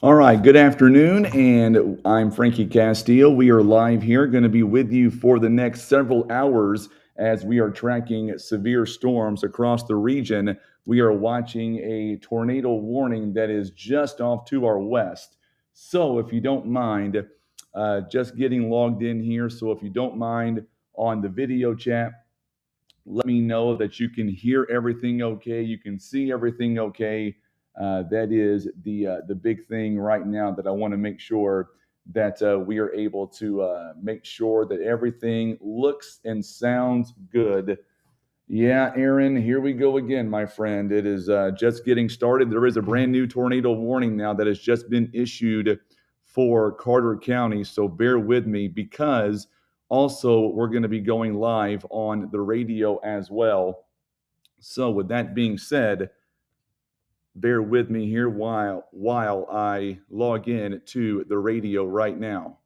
All right, good afternoon, and I'm Frankie Castillo. We are live here, going to be with you for the next several hours as we are tracking severe storms across the region. We are watching a tornado warning that is just off to our west. So, if you don't mind, just getting logged in here. So, if you don't mind on the video chat, let me know that you can hear everything okay, you can see everything okay. That is the big thing right now that I want to make sure that we are able to make sure that everything looks and sounds good. Yeah, Aaron, here we go again, my friend. It is just getting started. There is a brand new tornado warning now that has just been issued for Carter County. So bear with me because also we're going to be going live on the radio as well. So with that being said, bear with me here while I log in to the radio right now.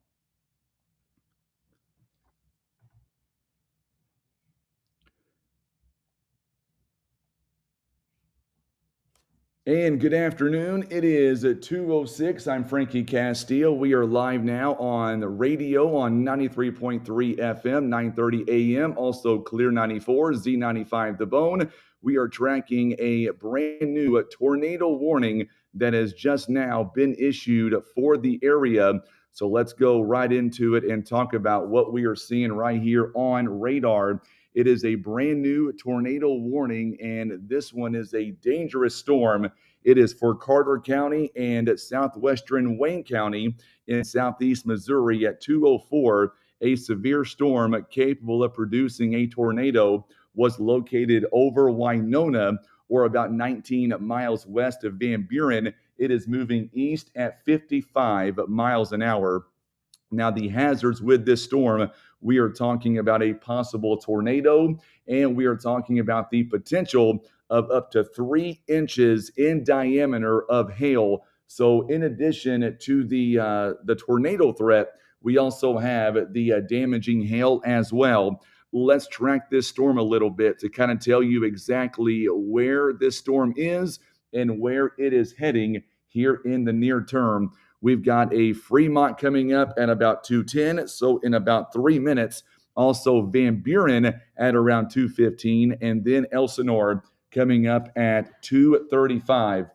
And good afternoon. It is 2:06. I'm Frankie Castillo. We are live now on the radio on 93.3 FM, 9:30 a.m. Also Clear 94, Z95 The Bone. We are tracking a brand new tornado warning that has just now been issued for the area. So let's go right into it and talk about what we are seeing right here on radar. It is a brand new tornado warning, and this one is a dangerous storm. It is for Carter County and southwestern Wayne County in southeast Missouri at 2:04. A severe storm capable of producing a tornado was located over Winona, or about 19 miles west of Van Buren. It is moving east at 55 miles an hour. Now, the hazards with this storm, we are talking about a possible tornado, and we are talking about the potential of up to 3 inches in diameter of hail. So, in addition to the tornado threat, we also have the damaging hail as well. Let's track this storm a little bit to kind of tell you exactly where this storm is and where it is heading here in the near term. We've got a Fremont coming up at about 2:10, so in about 3 minutes. Also, Van Buren at around 2:15, and then Elsinore coming up at 2:35.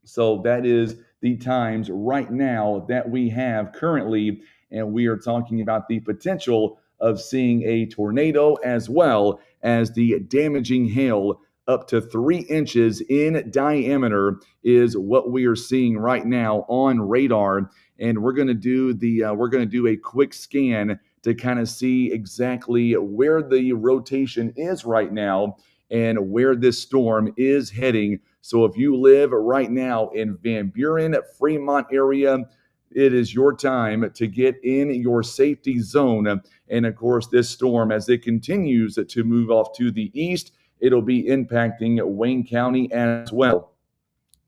So that is the times right now that we have currently, and we are talking about the potential of seeing a tornado as well as the damaging hail up to 3 inches in diameter is what we are seeing right now on radar. And we're going to do a quick scan to kind of see exactly where the rotation is right now and where this storm is heading. So if you live right now in Van Buren, Fremont area, it is your time to get in your safety zone. And of course, this storm, as it continues to move off to the east, it'll be impacting Wayne County as well.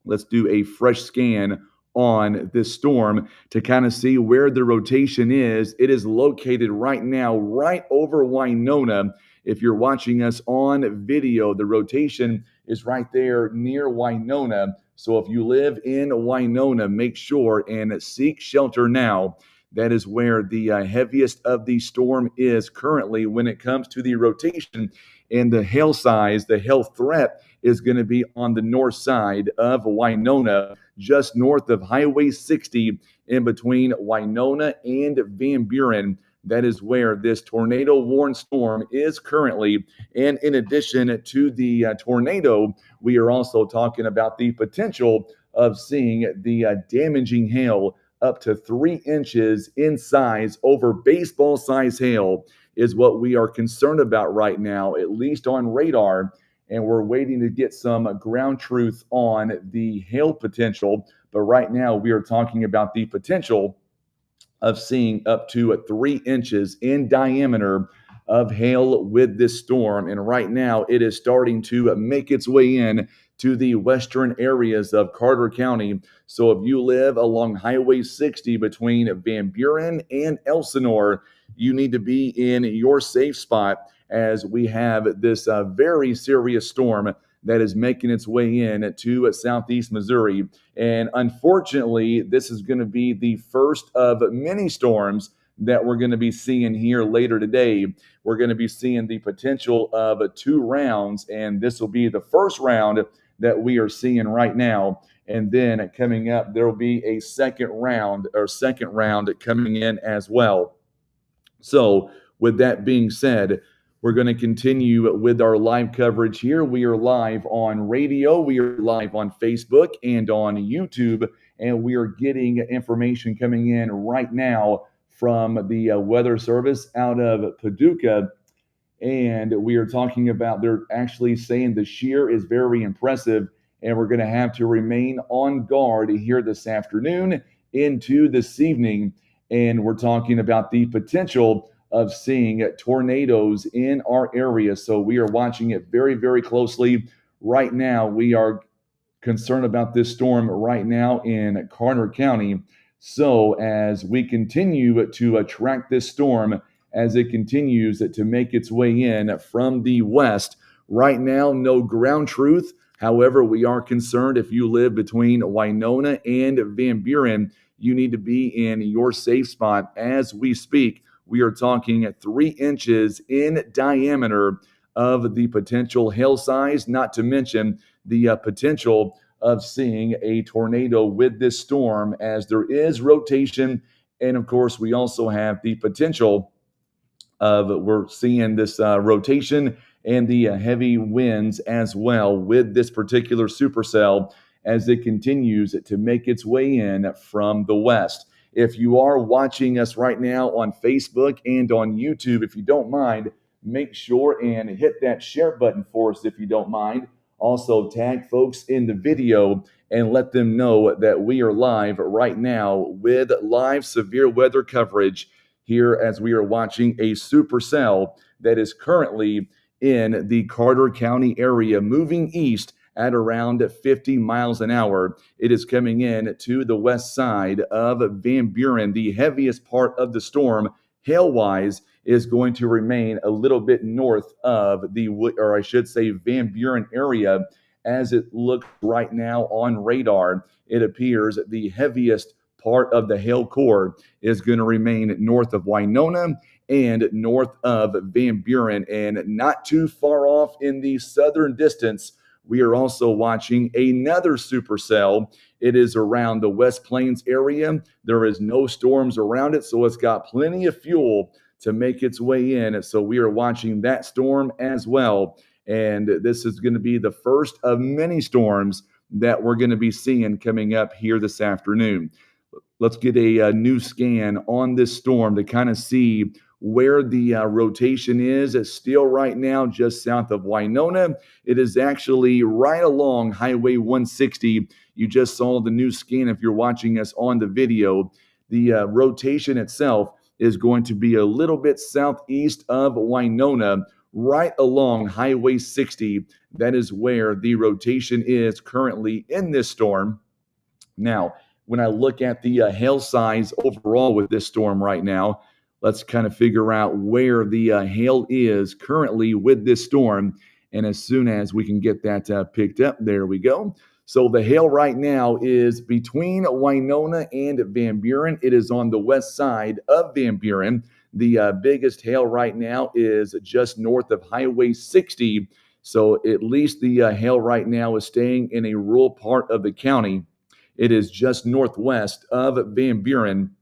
Let's do a fresh scan on this storm to kind of see where the rotation is. It is located right now, right over Winona. If you're watching us on video, the rotation is right there near Winona. So if you live in Winona, make sure and seek shelter now. That is where the heaviest of the storm is currently when it comes to the rotation and the hail size, the hail threat is going to be on the north side of Winona, just north of Highway 60, in between Winona and Van Buren. That is where this tornado warned storm is currently. And in addition to the tornado, we are also talking about the potential of seeing the damaging hail up to 3 inches in size over baseball size hail is what we are concerned about right now, at least on radar. And we're waiting to get some ground truth on the hail potential. But right now, we are talking about the potential of seeing up to 3 inches in diameter of hail with this storm. And right now, it is starting to make its way in to the western areas of Carter County. So if you live along Highway 60 between Van Buren and Elsinore, you need to be in your safe spot as we have this very serious storm that is making its way in to southeast Missouri. And unfortunately, this is going to be the first of many storms that we're going to be seeing here later today. We're going to be seeing the potential of 2 rounds, and this will be the first round that we are seeing right now. And then coming up, there will be a second round coming in as well. So, with that being said, we're going to continue with our live coverage here. We are live on radio, we are live on Facebook and on YouTube, and we are getting information coming in right now from the Weather Service out of Paducah. And we are talking about, they're actually saying the shear is very impressive, and we're going to have to remain on guard here this afternoon into this evening. And we're talking about the potential of seeing tornadoes in our area. So we are watching it very, very closely. Right now, we are concerned about this storm right now in Carter County. So as we continue to track this storm, as it continues to make its way in from the west, right now, no ground truth. However, we are concerned if you live between Winona and Van Buren, you need to be in your safe spot as we speak. We are talking 3 inches in diameter of the potential hail size, not to mention the potential of seeing a tornado with this storm, as there is rotation. And of course, we also have the potential of, we're seeing this rotation and the heavy winds as well with this particular supercell as it continues to make its way in from the west. If you are watching us right now on Facebook and on YouTube, if you don't mind, make sure and hit that share button for us if you don't mind. Also, tag folks in the video and let them know that we are live right now with live severe weather coverage here as we are watching a supercell that is currently in the Carter County area, moving east at around 50 miles an hour. It is coming in to the west side of Van Buren. The heaviest part of the storm, hail-wise, is going to remain a little bit north of the, or I should say, Van Buren area. As it looks right now on radar, it appears the heaviest part of the hail core is going to remain north of Winona and north of Van Buren, and not too far off in the southern distance. We are also watching another supercell. It is around the West Plains area. There is no storms around it, so it's got plenty of fuel to make its way in. So we are watching that storm as well. And this is going to be the first of many storms that we're going to be seeing coming up here this afternoon. Let's get a new scan on this storm to kind of see where the rotation is. It's still right now just south of Winona. It is actually right along Highway 160. You just saw the new scan if you're watching us on the video. The rotation itself is going to be a little bit southeast of Winona, right along Highway 60. That is where the rotation is currently in this storm. Now, when I look at the hail size overall with this storm right now, let's kind of figure out where the hail is currently with this storm. And as soon as we can get that picked up, there we go. So the hail right now is between Winona and Van Buren. It is on the west side of Van Buren. The biggest hail right now is just north of Highway 60. So at least the hail right now is staying in a rural part of the county. It is just northwest of Van Buren.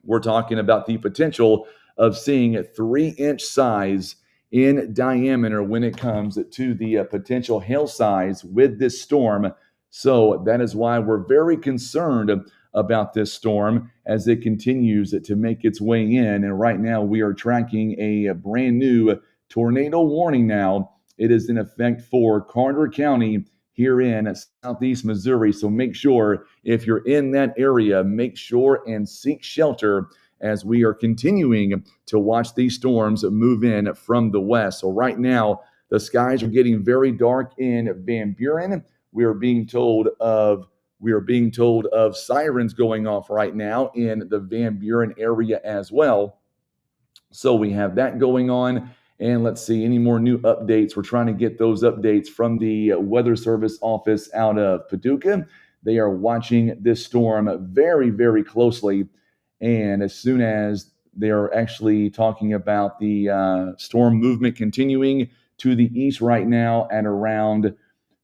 We're talking about the potential of seeing a 3-inch size in diameter when it comes to the potential hail size with this storm. So that is why we're very concerned about this storm as it continues to make its way in. And right now we are tracking a brand new tornado warning now. It is in effect for Carter County here in southeast Missouri. So make sure if you're in that area, make sure and seek shelter as we are continuing to watch these storms move in from the west. So right now, the skies are getting very dark in Van Buren. We are being told of sirens going off right now in the Van Buren area as well. So we have that going on. And let's see, any more new updates? We're trying to get those updates from the Weather Service office out of Paducah. They are watching this storm very, very closely. And as soon as they are actually talking about the storm movement continuing to the east right now at around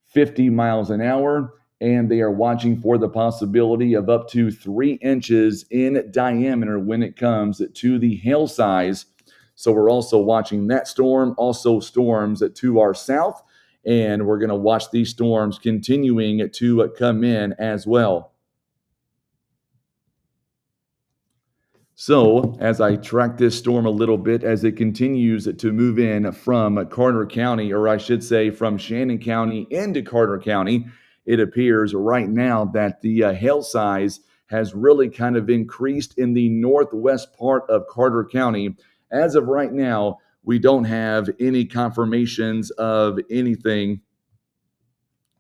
50 miles an hour, and they are watching for the possibility of up to 3 inches in diameter when it comes to the hail size. So we're also watching that storm, also storms to our south, and we're going to watch these storms continuing to come in as well. So, as I track this storm a little bit, as it continues to move in from Carter County, or I should say from Shannon County into Carter County, it appears right now that the hail size has really kind of increased in the northwest part of Carter County. As of right now, we don't have any confirmations of anything.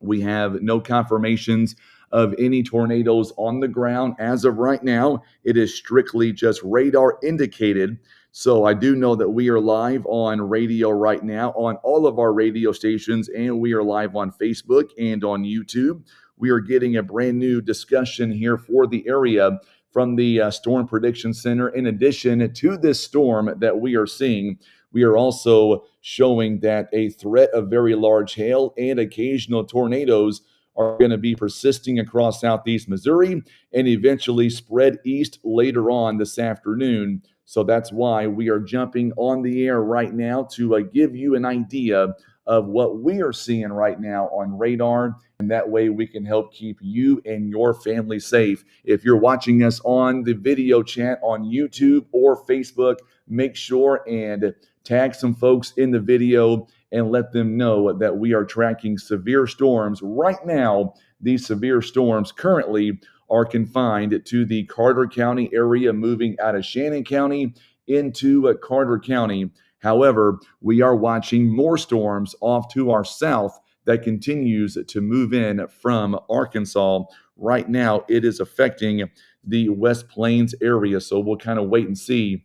We have no confirmations of any tornadoes on the ground as of right now. It is strictly just radar indicated. So I do know that we are live on radio right now on all of our radio stations, and we are live on Facebook and on YouTube. We are getting a brand new discussion here for the area from the Storm Prediction Center. In addition to this storm that we are seeing, we are also showing that a threat of very large hail and occasional tornadoes are going to be persisting across southeast Missouri and eventually spread east later on this afternoon. So that's why we are jumping on the air right now to give you an idea of what we are seeing right now on radar. And that way we can help keep you and your family safe. If you're watching us on the video chat on YouTube or Facebook, make sure and tag some folks in the video and let them know that we are tracking severe storms. Right now, these severe storms currently are confined to the Carter County area, moving out of Shannon County into Carter County. However, we are watching more storms off to our south that continues to move in from Arkansas. Right now, it is affecting the West Plains area, so we'll kind of wait and see.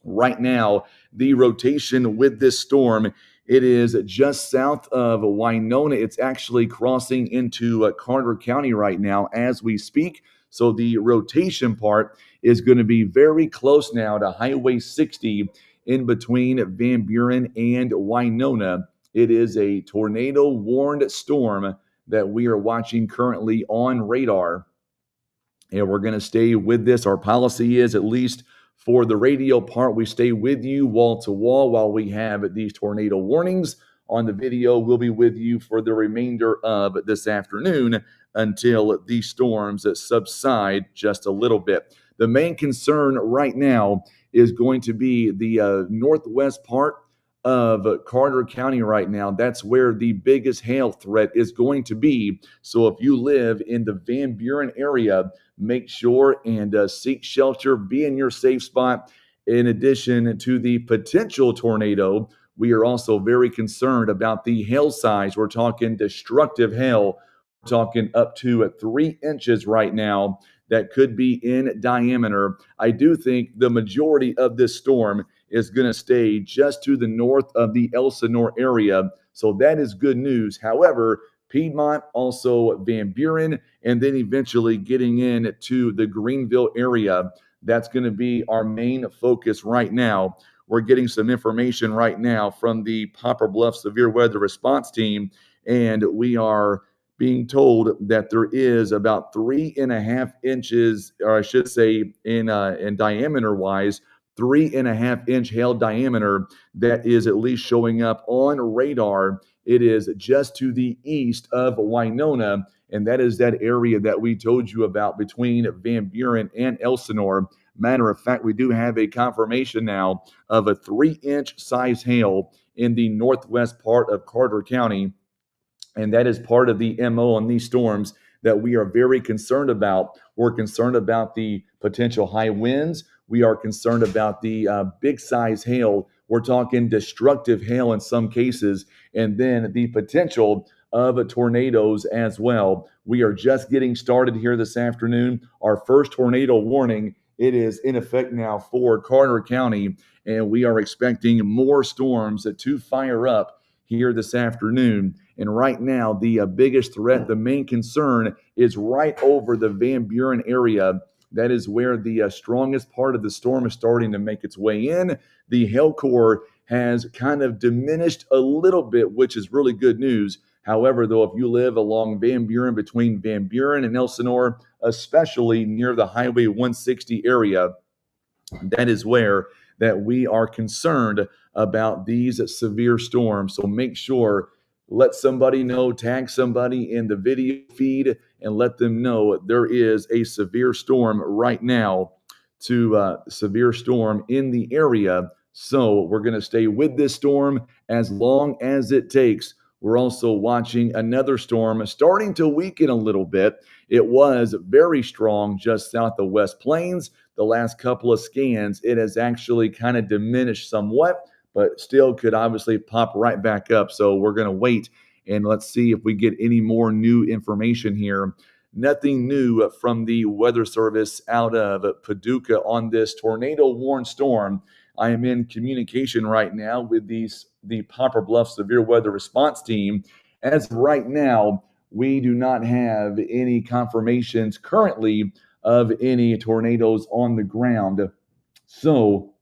Right now, the rotation with this storm, it is just south of Winona. It's actually crossing into Carter County right now as we speak. So the rotation part is going to be very close now to Highway 60 in between Van Buren and Winona. It is a tornado warned storm that we are watching currently on radar. And we're going to stay with this. Our policy is, at least for the radio part, we stay with you wall to wall while we have these tornado warnings. On the video, we'll be with you for the remainder of this afternoon until these storms subside just a little bit. The main concern right now is going to be the northwest part of Carter County right now. That's where the biggest hail threat is going to be. So if you live in the Van Buren area, make sure and seek shelter, be in your safe spot. In addition to the potential tornado, we are also very concerned about the hail size. We're talking destructive hail. We're talking up to 3 inches right now that could be in diameter. I do think the majority of this storm is going to stay just to the north of the Elsinore area. So that is good news. However, Piedmont, also Van Buren, and then eventually getting in to the Greenville area. That's going to be our main focus right now. We're getting some information right now from the Poplar Bluff Severe Weather Response Team, and we are being told that there is about 3.5 inches, or I should say in diameter wise, 3.5 inch hail diameter that is at least showing up on radar. It is just to the east of Winona, and that is that area that we told you about between Van Buren and Elsinore. Matter of fact, we do have a confirmation now of a 3-inch size hail in the northwest part of Carter County. And that is part of the MO on these storms that we are very concerned about. We're concerned about the potential high winds. We are concerned about the big size hail. We're talking destructive hail in some cases, and then the potential of tornadoes as well. We are just getting started here this afternoon. Our first tornado warning it is in effect now for Carter County, and we are expecting more storms to fire up here this afternoon. And right now, the biggest threat, the main concern, is right over the Van Buren area. That is where the strongest part of the storm is starting to make its way in. The hail core has kind of diminished a little bit, which is really good news. However, though, if you live along Van Buren, between Van Buren and Elsinore, especially near the Highway 160 area, that is where that we are concerned about these severe storms. So make sure, let somebody know, tag somebody in the video feed, and let them know there is a severe storm right now, to severe storm in the area. So we're going to stay with this storm as long as it takes. We're also watching another storm starting to weaken a little bit. It was very strong just south of West Plains. The last couple of scans, it has actually kind of diminished somewhat, but still could obviously pop right back up. So we're going to wait and let's see if we get any more new information here. Nothing new from the Weather Service out of Paducah on this tornado-warned storm. I am in communication right now with the Poplar Bluff Severe Weather Response Team. As of right now, we do not have any confirmations currently of any tornadoes on the ground. So,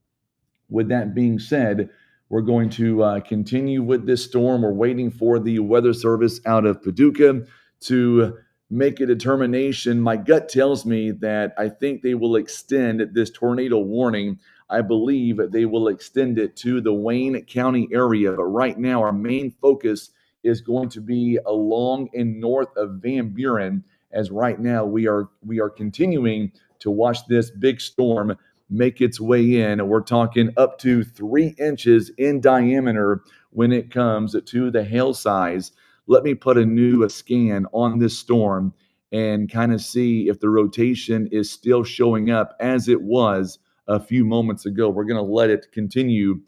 with that being said, we're going to continue with this storm. We're waiting for the Weather Service out of Paducah to make a determination. My gut tells me that I think they will extend this tornado warning. I believe they will extend it to the Wayne County area. But right now, our main focus is going to be along and north of Van Buren, as right now we are continuing to watch this big storm make its way in. We're talking up to 3 inches in diameter when it comes to the hail size. Let me put a new scan on this storm and kind of see if the rotation is still showing up as it was a few moments ago. We're going to let it continue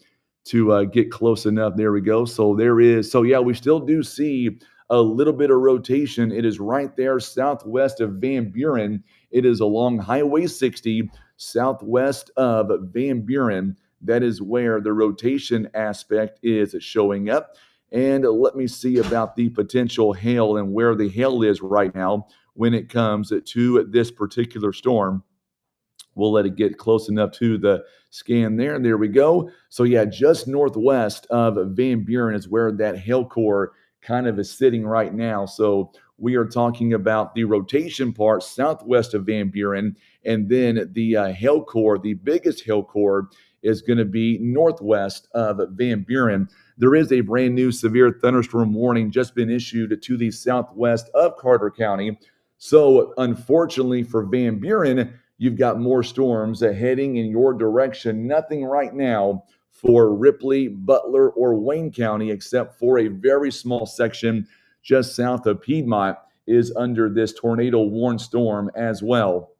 to get close enough. There we go. So there is. So yeah, we still do see a little bit of rotation. It is right there southwest of Van Buren. It is along Highway 60, southwest of Van Buren. That is where the rotation aspect is showing up. And let me see about the potential hail and where the hail is right now when it comes to this particular storm. We'll let it get close enough to the scan there. And there we go. So yeah, just northwest of Van Buren is where that hail core kind of is sitting right now. So we are talking about the rotation part southwest of Van Buren, and then the hail core, the biggest hail core, is going to be northwest of Van Buren. There is a brand new severe thunderstorm warning just been issued to the southwest of Carter County. So unfortunately for Van Buren, you've got more storms heading in your direction. Nothing right now for Ripley, Butler, or Wayne County, except for a very small section just south of Piedmont is under this tornado-warned storm as well.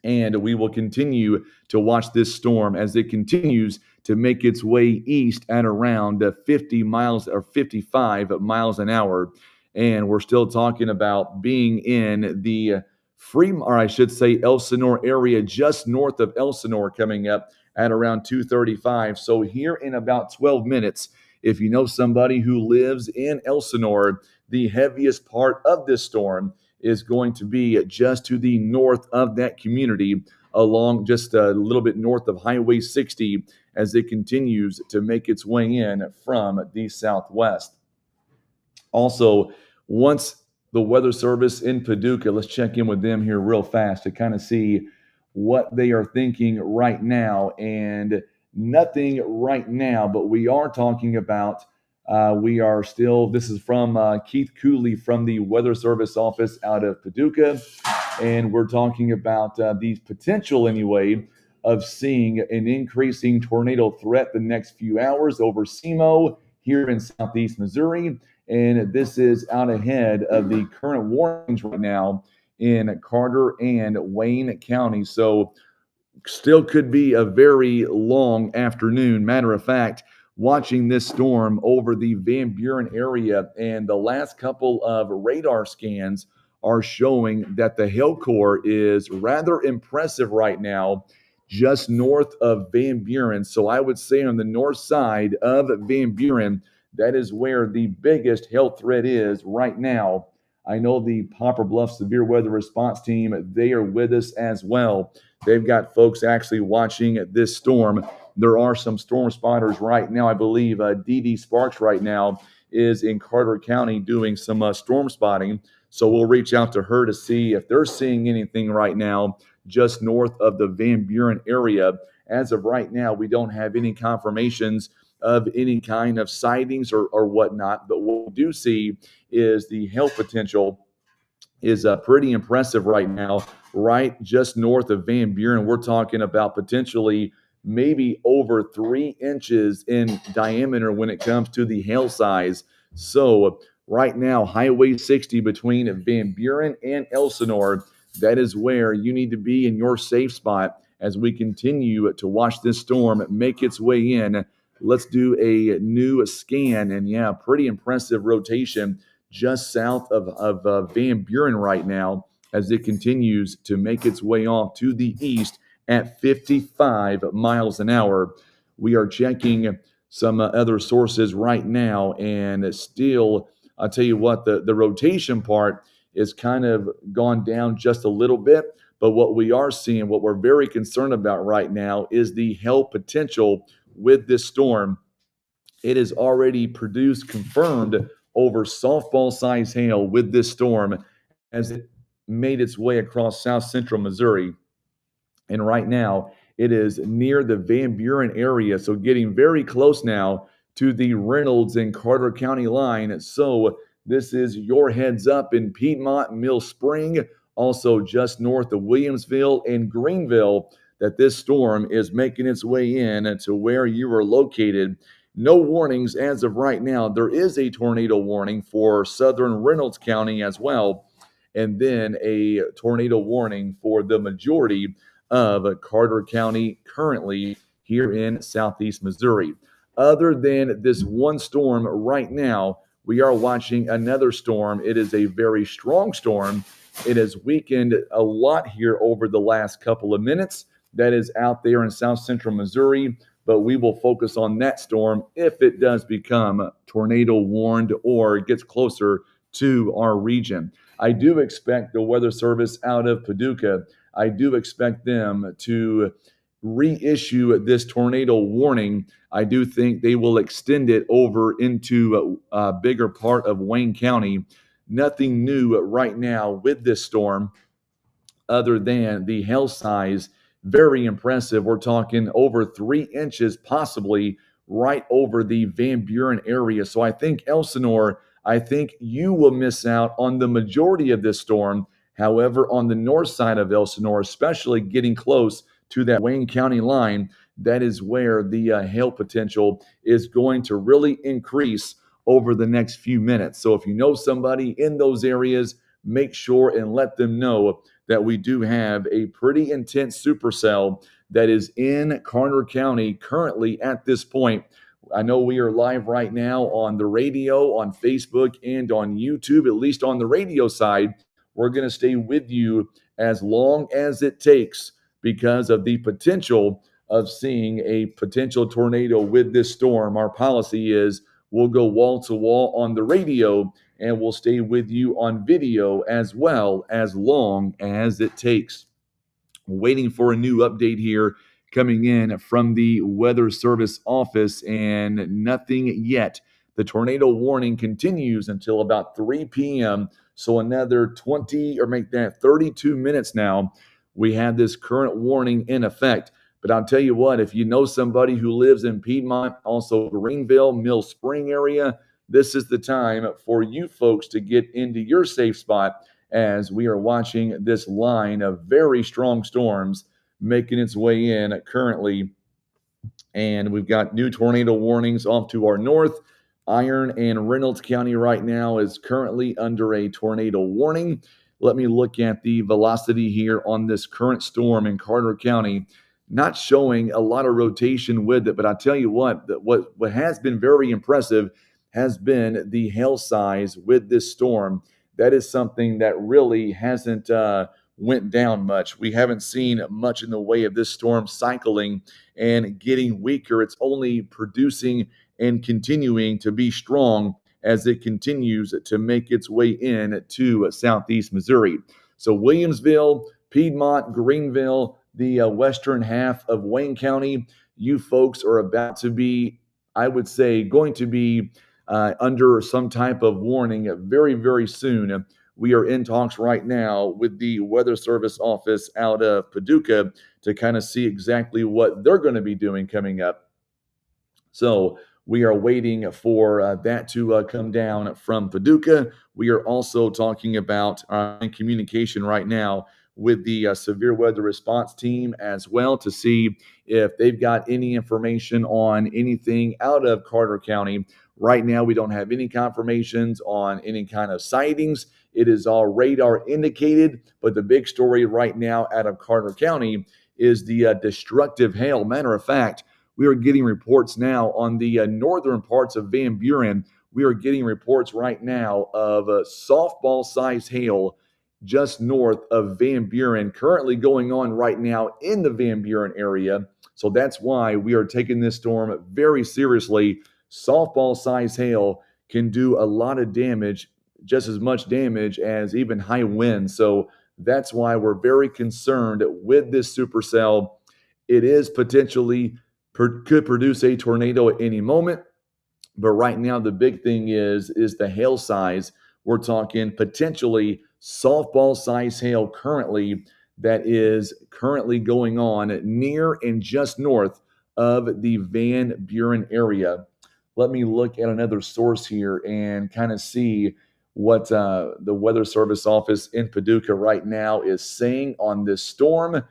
And we will continue to watch this storm as it continues to make its way east at around 50 miles or 55 miles an hour. And we're still talking about being in the Elsinore area, just north of Elsinore, coming up at around 2:35. So here in about 12 minutes, if you know somebody who lives in Elsinore, the heaviest part of this storm is going to be just to the north of that community, along just a little bit north of Highway 60, as it continues to make its way in from the southwest. Also, once the Weather Service in Paducah, let's check in with them here real fast to kind of see what they are thinking right now. And nothing right now, but we are talking about this is from Keith Cooley from the Weather Service office out of Paducah. And we're talking about the potential, anyway, of seeing an increasing tornado threat the next few hours over SEMO here in southeast Missouri. And this is out ahead of the current warnings right now in Carter and Wayne County. So still could be a very long afternoon. Matter of fact, watching this storm over the Van Buren area, and the last couple of radar scans are showing that the hail core is rather impressive right now, just north of Van Buren. So I would say on the north side of Van Buren, that is where the biggest hail threat is right now. I know the Poplar Bluff Severe Weather Response Team, they are with us as well. They've got folks actually watching this storm. There are some storm spotters right now. I believe Dee Dee Sparks right now is in Carter County doing some storm spotting. So we'll reach out to her to see if they're seeing anything right now just north of the Van Buren area. As of right now, we don't have any confirmations of any kind of sightings or whatnot. But what we do see is the hail potential is pretty impressive right now, right just north of Van Buren. We're talking about potentially maybe over 3 inches in diameter when it comes to the hail size. So right now, Highway 60 between Van Buren and Elsinore, that is where you need to be in your safe spot as we continue to watch this storm make its way in. Let's do a new scan, and yeah, pretty impressive rotation just south of Van Buren right now as it continues to make its way off to the east at 55 miles an hour. We are checking some other sources right now, and still, I'll tell you what, the rotation part is kind of gone down just a little bit. But what we are seeing, what we're very concerned about right now, is the hail potential with this storm. It is already produced, confirmed over softball size hail with this storm as it made its way across south central Missouri. And right now, it is near the Van Buren area, so getting very close now to the Reynolds and Carter County line. So this is your heads up in Piedmont, Mill Spring, also just north of Williamsville and Greenville, that this storm is making its way in to where you are located. No warnings as of right now. There is a tornado warning for southern Reynolds County as well, and then a tornado warning for the majority of Carter County currently here in southeast Missouri. Other than this one storm right now, we are watching another storm. It is a very strong storm. It has weakened a lot here over the last couple of minutes. That is out there in south central Missouri, but we will focus on that storm if it does become tornado warned or gets closer to our region. I do expect the Weather Service out of Paducah, I do expect them to reissue this tornado warning. I do think they will extend it over into a bigger part of Wayne County. Nothing new right now with this storm other than the hail size. Very impressive. We're talking over 3 inches, possibly right over the Van Buren area. So I think Elsinore, I think you will miss out on the majority of this storm. However, on the north side of Elsinore, especially getting close to that Wayne County line, that is where the hail potential is going to really increase over the next few minutes. So if you know somebody in those areas, make sure and let them know that we do have a pretty intense supercell that is in Carter County currently at this point. I know we are live right now on the radio, on Facebook, and on YouTube, at least on the radio side. We're going to stay with you as long as it takes because of the potential of seeing a potential tornado with this storm. Our policy is we'll go wall to wall on the radio and we'll stay with you on video as well as long as it takes. Waiting for a new update here coming in from the Weather Service office, and nothing yet. The tornado warning continues until about 3 p.m. So another 20 or make that 32 minutes now. We have this current warning in effect. But I'll tell you what, if you know somebody who lives in Piedmont, also Greenville, Mill Spring area, this is the time for you folks to get into your safe spot as we are watching this line of very strong storms making its way in currently. And we've got new tornado warnings off to our north. Iron and Reynolds County right now is currently under a tornado warning. Let me look at the velocity here on this current storm in Carter County. Not showing a lot of rotation with it, but I tell you what, what has been very impressive has been the hail size with this storm. that is something that really hasn't went down much. We haven't seen much in the way of this storm cycling and getting weaker. It's only producing and continuing to be strong as it continues to make its way in to southeast Missouri. So Williamsville, Piedmont, Greenville, the western half of Wayne County, you folks are about to be, I would say, going to be under some type of warning very, very soon. We are in talks right now with the Weather Service office out of Paducah to kind of see exactly what they're going to be doing coming up. So we are waiting for that to come down from Paducah. We are also talking about in communication right now with the severe weather response team as well to see if they've got any information on anything out of Carter County. Right now, we don't have any confirmations on any kind of sightings. It is all radar indicated, but the big story right now out of Carter County is the destructive hail. Matter of fact, we are getting reports now on the northern parts of Van Buren. We are getting reports right now of softball-sized hail just north of Van Buren, currently going on right now in the Van Buren area. So that's why we are taking this storm very seriously. Softball-sized hail can do a lot of damage, just as much damage as even high winds. So that's why we're very concerned with this supercell. It is potentially could produce a tornado at any moment. But right now, the big thing is the hail size. We're talking potentially softball size hail currently that is currently going on near and just north of the Van Buren area. Let me look at another source here and kind of see what the Weather Service office in Paducah right now is saying on this storm.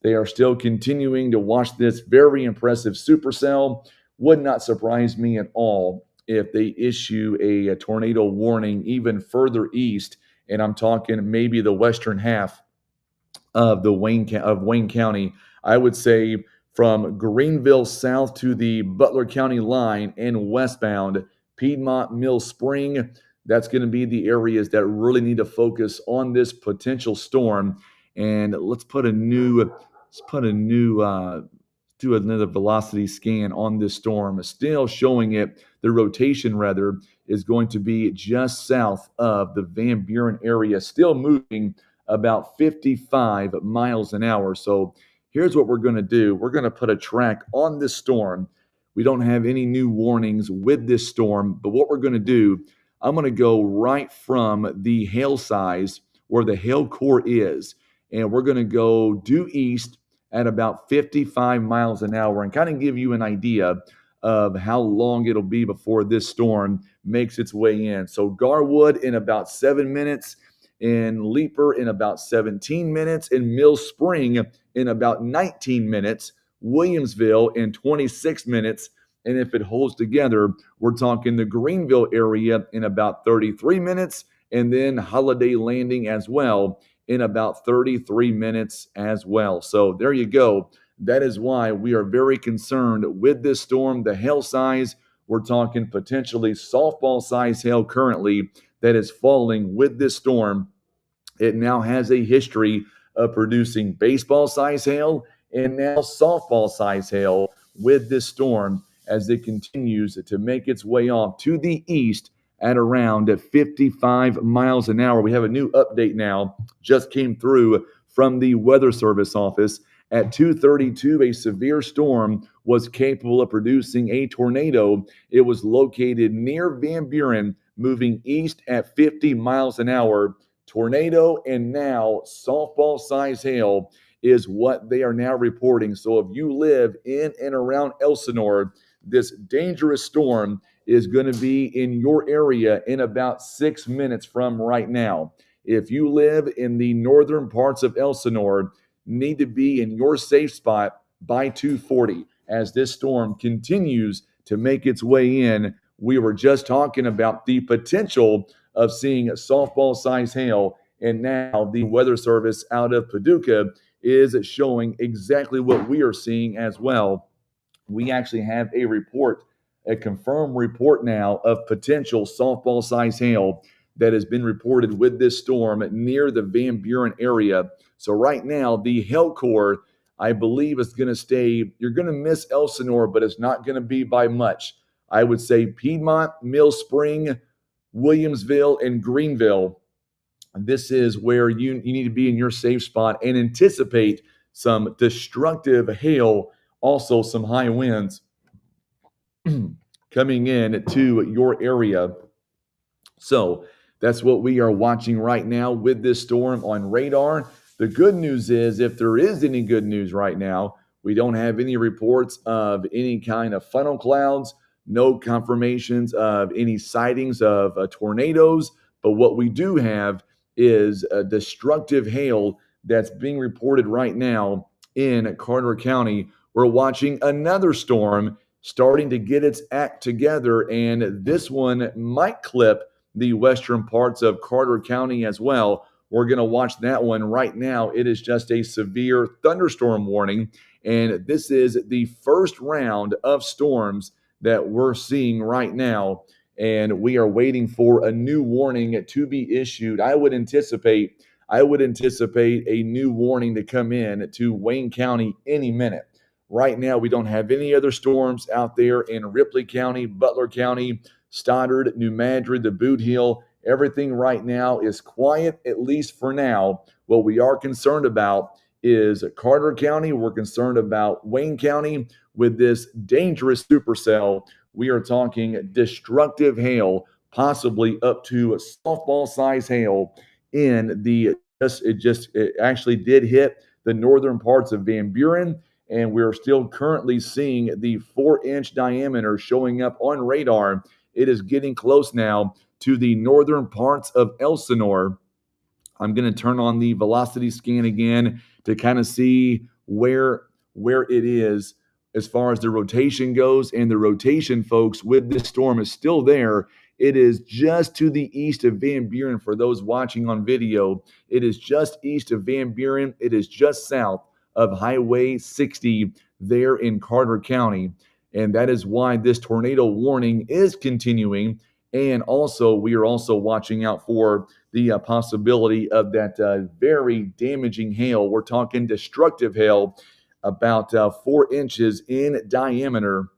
They are still continuing to watch this very impressive supercell. Would not surprise me at all if they issue a tornado warning even further east, and I'm talking maybe the western half of Wayne County. I would say from Greenville south to the Butler County line and westbound, Piedmont, Mill Spring. That's going to be the areas that really need to focus on this potential storm. And let's do another velocity scan on this storm. Still showing it, the rotation rather, is going to be just south of the Van Buren area, still moving about 55 miles an hour. So here's what we're going to do. We're going to put a track on this storm. We don't have any new warnings with this storm, but what we're going to do, I'm going to go right from the hail size where the hail core is, and we're going to go due east at about 55 miles an hour and kind of give you an idea of how long it'll be before this storm makes its way in. So Garwood in about 7 minutes, in Leaper in about 17 minutes, in Mill Spring in about 19 minutes, Williamsville in 26 minutes, and if it holds together, we're talking the Greenville area in about 33 minutes, and then Holiday Landing as well in about 33 minutes as well. So there you go. That is why we are very concerned with this storm. The hail size, we're talking potentially softball size hail currently that is falling with this storm. It now has a history of producing baseball size hail and now softball size hail with this storm as it continues to make its way off to the east at around 55 miles an hour. We have a new update now, just came through from the Weather Service office. At 2:32, a severe storm was capable of producing a tornado. It was located near Van Buren, moving east at 50 miles an hour. Tornado and now softball size hail is what they are now reporting. So if you live in and around Elsinore, this dangerous storm is going to be in your area in about 6 minutes from right now. If you live in the northern parts of Elsinore, need to be in your safe spot by 2:40 as this storm continues to make its way in. We were just talking about the potential of seeing softball size hail, and now the Weather Service out of Paducah is showing exactly what we are seeing as well. We actually have a report, a confirmed report now of potential softball size hail that has been reported with this storm near the Van Buren area. So right now, the hail core, I believe, is going to stay. You're going to miss Elsinore, but it's not going to be by much. I would say Piedmont, Mill Spring, Williamsville, and Greenville. This is where you need to be in your safe spot and anticipate some destructive hail, also some high winds coming in to your area. So that's what we are watching right now with this storm on radar. The good news is, if there is any good news right now, we don't have any reports of any kind of funnel clouds, no confirmations of any sightings of tornadoes. But what we do have is a destructive hail that's being reported right now in Carter County. We're watching another storm starting to get its act together, and this one might clip the western parts of Carter County as well. We're going to watch that one right now. It is just a severe thunderstorm warning, and this is the first round of storms that we're seeing right now, and we are waiting for a new warning to be issued. I would anticipate a new warning to come in to Wayne County any minute. Right now, we don't have any other storms out there in Ripley County, Butler County, Stoddard, New Madrid, the Boot Heel. Everything right now is quiet, at least for now. What we are concerned about is Carter County. We're concerned about Wayne County with this dangerous supercell. We are talking destructive hail, possibly up to softball size hail in the it actually did hit the northern parts of Van Buren, and we're still currently seeing the 4-inch diameter showing up on radar. It is getting close now to the northern parts of Elsinore. I'm going to turn on the velocity scan again to kind of see where it is as far as the rotation goes. And the rotation, folks, with this storm is still there. It is just to the east of Van Buren for those watching on video. It is just east of Van Buren. It is just south of Highway 60 there in Carter County. And that is why this tornado warning is continuing. And also, we are also watching out for the possibility of that very damaging hail. We're talking destructive hail, about 4 inches in diameter.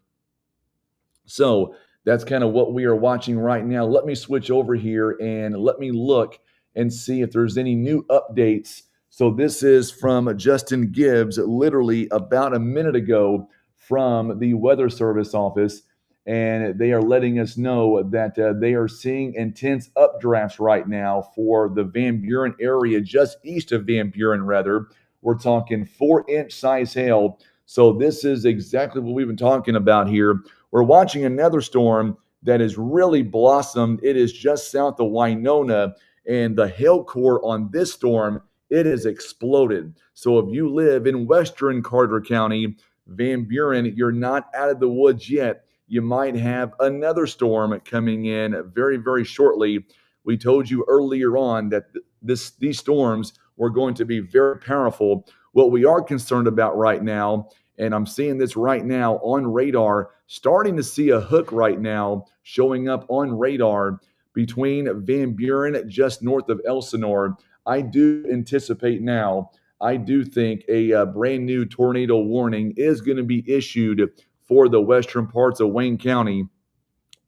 So that's kind of what we are watching right now. Let me switch over here and let me look and see if there's any new updates. So this is from Justin Gibbs, literally about a minute ago from the Weather Service office. And they are letting us know that they are seeing intense updrafts right now for the Van Buren area, just east of Van Buren, rather. We're talking 4-inch size hail. So this is exactly what we've been talking about here. We're watching another storm that has really blossomed. It is just south of Winona, and the hail core on this storm, it has exploded. So if you live in western Carter County, Van Buren, you're not out of the woods yet. You might have another storm coming in very, very shortly. We told you earlier on that these storms were going to be very powerful. What we are concerned about right now, and I'm seeing this right now on radar, starting to see a hook right now showing up on radar between Van Buren, just north of Elsinore. I do anticipate now, I do think a brand new tornado warning is going to be issued for the western parts of Wayne County.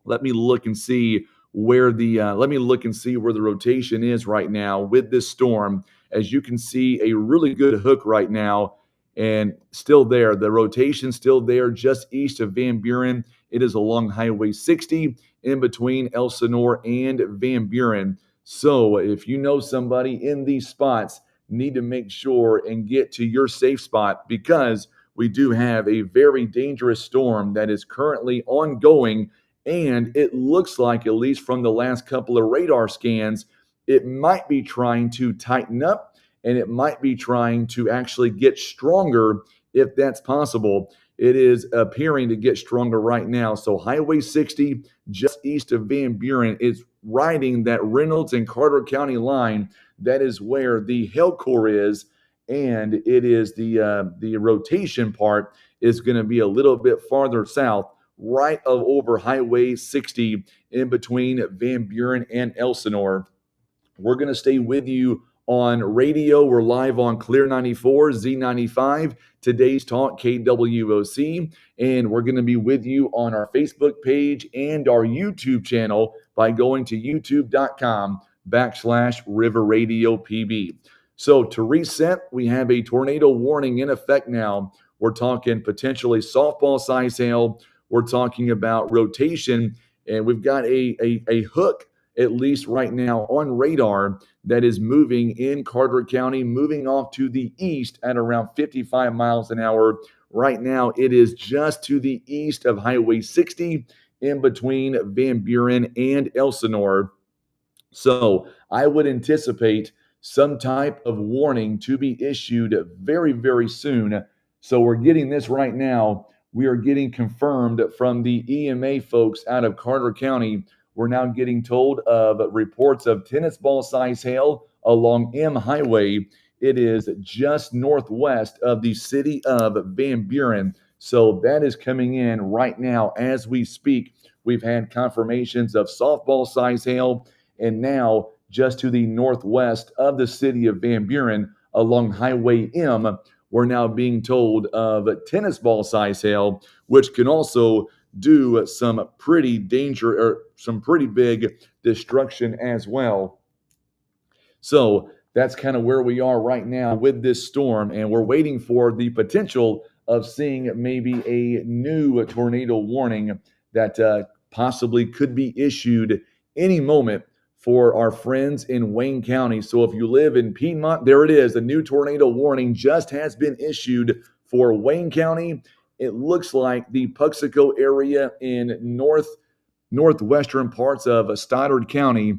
Let me look and see where the rotation is right now with this storm. As you can see, a really good hook right now, and still there. The rotation still there, just east of Van Buren. It is along Highway 60, in between Elsinore and Van Buren. So if you know somebody in these spots, need to make sure and get to your safe spot, because we do have a very dangerous storm that is currently ongoing. And it looks like, at least from the last couple of radar scans, it might be trying to tighten up, and it might be trying to actually get stronger, if that's possible. It is appearing to get stronger right now. So Highway 60, just east of Van Buren, is riding that Reynolds and Carter County line. That is where the hail core is, and it is the rotation part is going to be a little bit farther south. right over Highway 60 in between Van Buren and Elsinore. We're going to stay with you on radio. We're live on Clear 94, Z95, Today's Talk, KWOC. And we're going to be with you on our Facebook page and our YouTube channel by going to youtube.com/River Radio PB. So to reset, we have a tornado warning in effect now. We're talking potentially softball size hail. We're talking about rotation, and we've got a hook, at least right now, on radar that is moving in Carter County, moving off to the east at around 55 miles an hour. Right now, it is just to the east of Highway 60 in between Van Buren and Elsinore. So I would anticipate some type of warning to be issued very, very soon. So we're getting this right now. We are getting confirmed from the EMA folks out of Carter County. We're now getting told of reports of tennis ball size hail along M Highway. It is just northwest of the city of Van Buren. So that is coming in right now as we speak. We've had confirmations of softball size hail, and now just to the northwest of the city of Van Buren along Highway M, we're now being told of tennis ball size hail, which can also do some pretty some pretty big destruction as well. So that's kind of where we are right now with this storm, and we're waiting for the potential of seeing maybe a new tornado warning that possibly could be issued any moment for our friends in Wayne County. So if you live in Piedmont, there it is. A new tornado warning just has been issued for Wayne County. It looks like the Puxico area in northwestern parts of Stoddard County.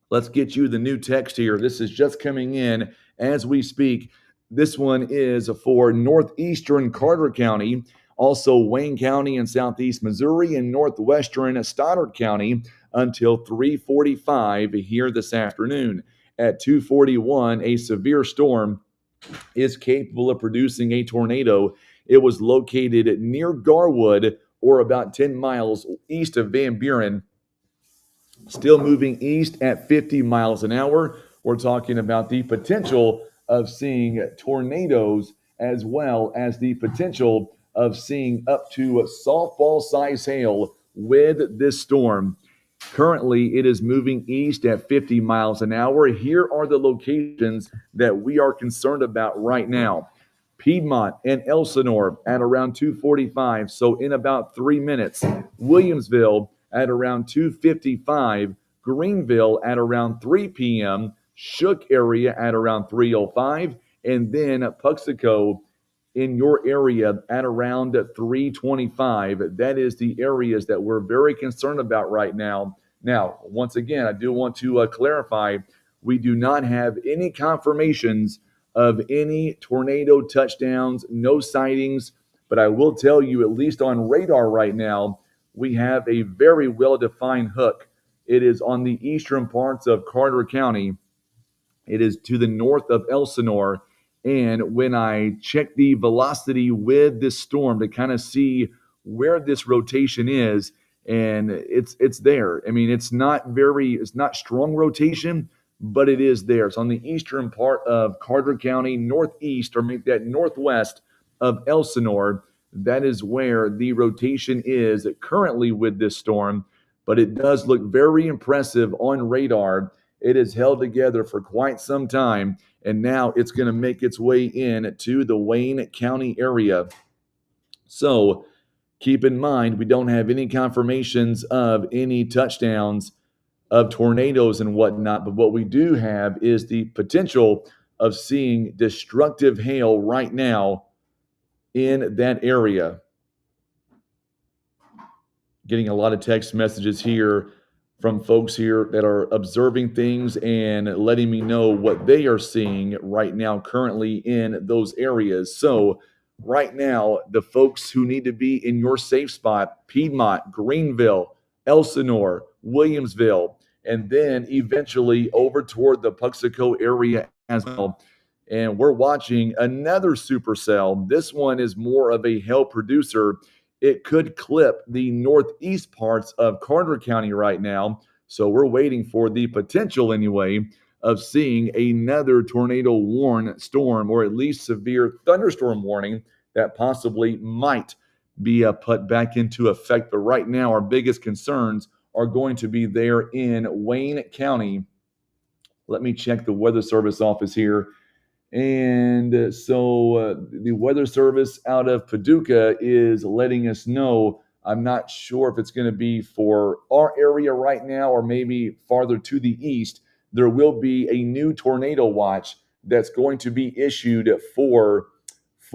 Let's get you the new text here. This is just coming in as we speak. This one is for northeastern Carter County, also Wayne County and southeast Missouri, and northwestern Stoddard County until 3:45 here this afternoon. At 2:41, a severe storm is capable of producing a tornado. It was located near Garwood, or about 10 miles east of Van Buren. Still moving east at 50 miles an hour. We're talking about the potential of seeing tornadoes, as well as the potential of seeing up to softball size hail with this storm. Currently, it is moving east at 50 miles an hour. Here are the locations that we are concerned about right now. Piedmont and Elsinore at around 2:45, so in about 3 minutes. Williamsville at around 2:55. Greenville at around 3 p.m. Shook area at around 3:05. And then Puxico in your area at around 3:25. That is the areas that we're very concerned about right now. Now, once again, I do want to clarify, we do not have any confirmations of any tornado touchdowns, no sightings, but I will tell you, at least on radar right now, we have a very well-defined hook. It is on the eastern parts of Carter County. It is to the north of Elsinore. And when I check the velocity with this storm to kind of see where this rotation is, and it's there. I mean, it's not strong rotation, but it is there. It's on the eastern part of Carter County, northeast, or make that northwest of Elsinore. That is where the rotation is currently with this storm, but it does look very impressive on radar. It has held together for quite some time, and now it's going to make its way in to the Wayne County area. So keep in mind, we don't have any confirmations of any touchdowns of tornadoes and whatnot, but what we do have is the potential of seeing destructive hail right now in that area. Getting a lot of text messages here from folks here that are observing things and letting me know what they are seeing right now currently in those areas. So right now, the folks who need to be in your safe spot: Piedmont, Greenville, Elsinore, Williamsville, and then eventually over toward the Puxico area as well. And we're watching another supercell. This one is more of a hail producer. it could clip the northeast parts of Carter County right now. So we're waiting for the potential, anyway, of seeing another tornado warn storm, or at least severe thunderstorm warning that possibly might be put back into effect. But right now, our biggest concerns are going to be there in Wayne County. Let me check the Weather Service office here. And the Weather Service out of Paducah is letting us know. I'm not sure if it's going to be for our area right now or maybe farther to the east. There will be a new tornado watch that's going to be issued for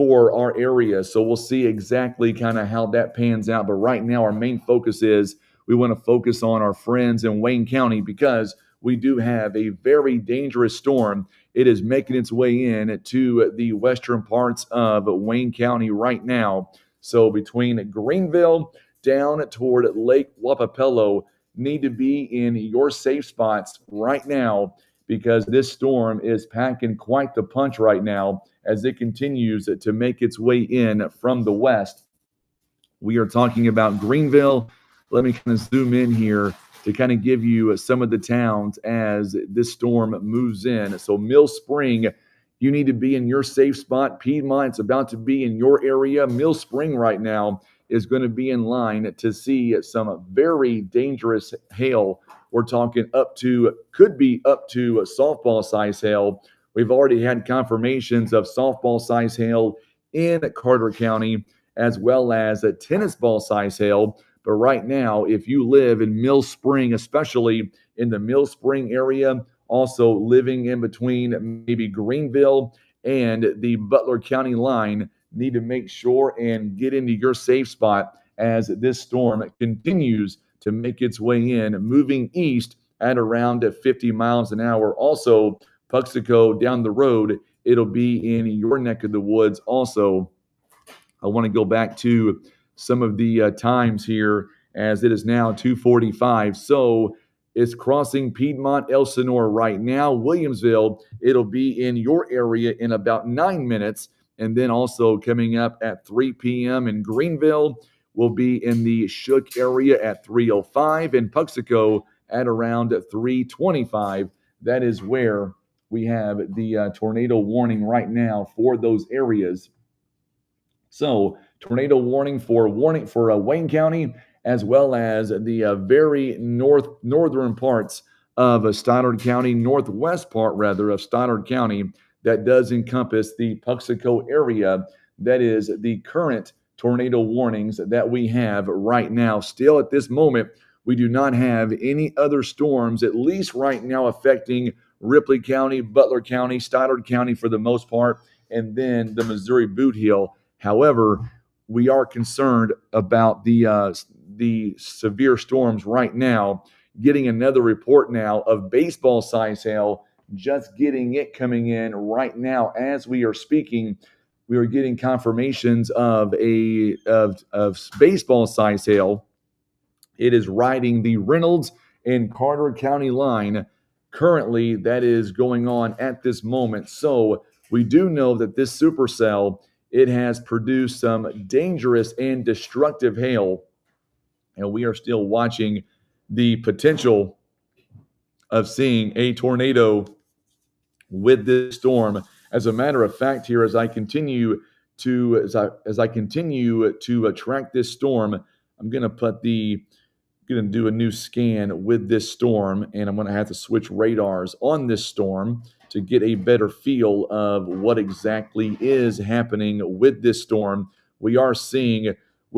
our area. So we'll see exactly kind of how that pans out. But right now, our main focus is we want to focus on our friends in Wayne County because we do have a very dangerous storm. It is making its way in to the western parts of Wayne County right now. So between Greenville down toward Lake Wapapello, need to be in your safe spots right now because this storm is packing quite the punch right now as it continues to make its way in from the west. We are talking about Greenville. Let me kind of zoom in here to kind of give you some of the towns as this storm moves in. So Mill Spring, you need to be in your safe spot. Piedmont's about to be in your area. Mill Spring right now is going to be in line to see some very dangerous hail. We're talking could be up to softball size hail. We've already had confirmations of softball size hail in Carter County, as well as a tennis ball size hail. But right now, if you live in Mill Spring, especially in the Mill Spring area, also living in between maybe Greenville and the Butler County line, need to make sure and get into your safe spot as this storm continues to make its way in, moving east at around 50 miles an hour. Also, Puxico down the road, it'll be in your neck of the woods also. I want to go back to some of the times here as it is now 2:45. So it's crossing Piedmont, Elsinore right now. Williamsville, it'll be in your area in about 9 minutes. And then also coming up at 3 p.m. in Greenville, will be in the Shook area at 3:05 and Puxico at around 3:25. That is where we have the tornado warning right now for those areas. So, tornado warning for Wayne County, as well as the very northern parts of Stoddard County, northwest part rather of Stoddard County. That does encompass the Puxico area. That is the current tornado warnings that we have right now. Still, at this moment, we do not have any other storms, at least right now, affecting Ripley County, Butler County, Stoddard County for the most part, and then the Missouri Boot Heel. However, we are concerned about the severe storms right now. Getting another report now of baseball size hail, just getting it coming in right now as we are speaking. We are getting confirmations of baseball size hail. It is riding the Reynolds and Carter County line. Currently, that is going on at this moment. So we do know that this supercell, it has produced some dangerous and destructive hail, and we are still watching the potential of seeing a tornado with this storm. As a matter of fact, here as I continue to track this storm, I'm going to do a new scan with this storm, and I'm going to have to switch radars on this storm to get a better feel of what exactly is happening with this storm. We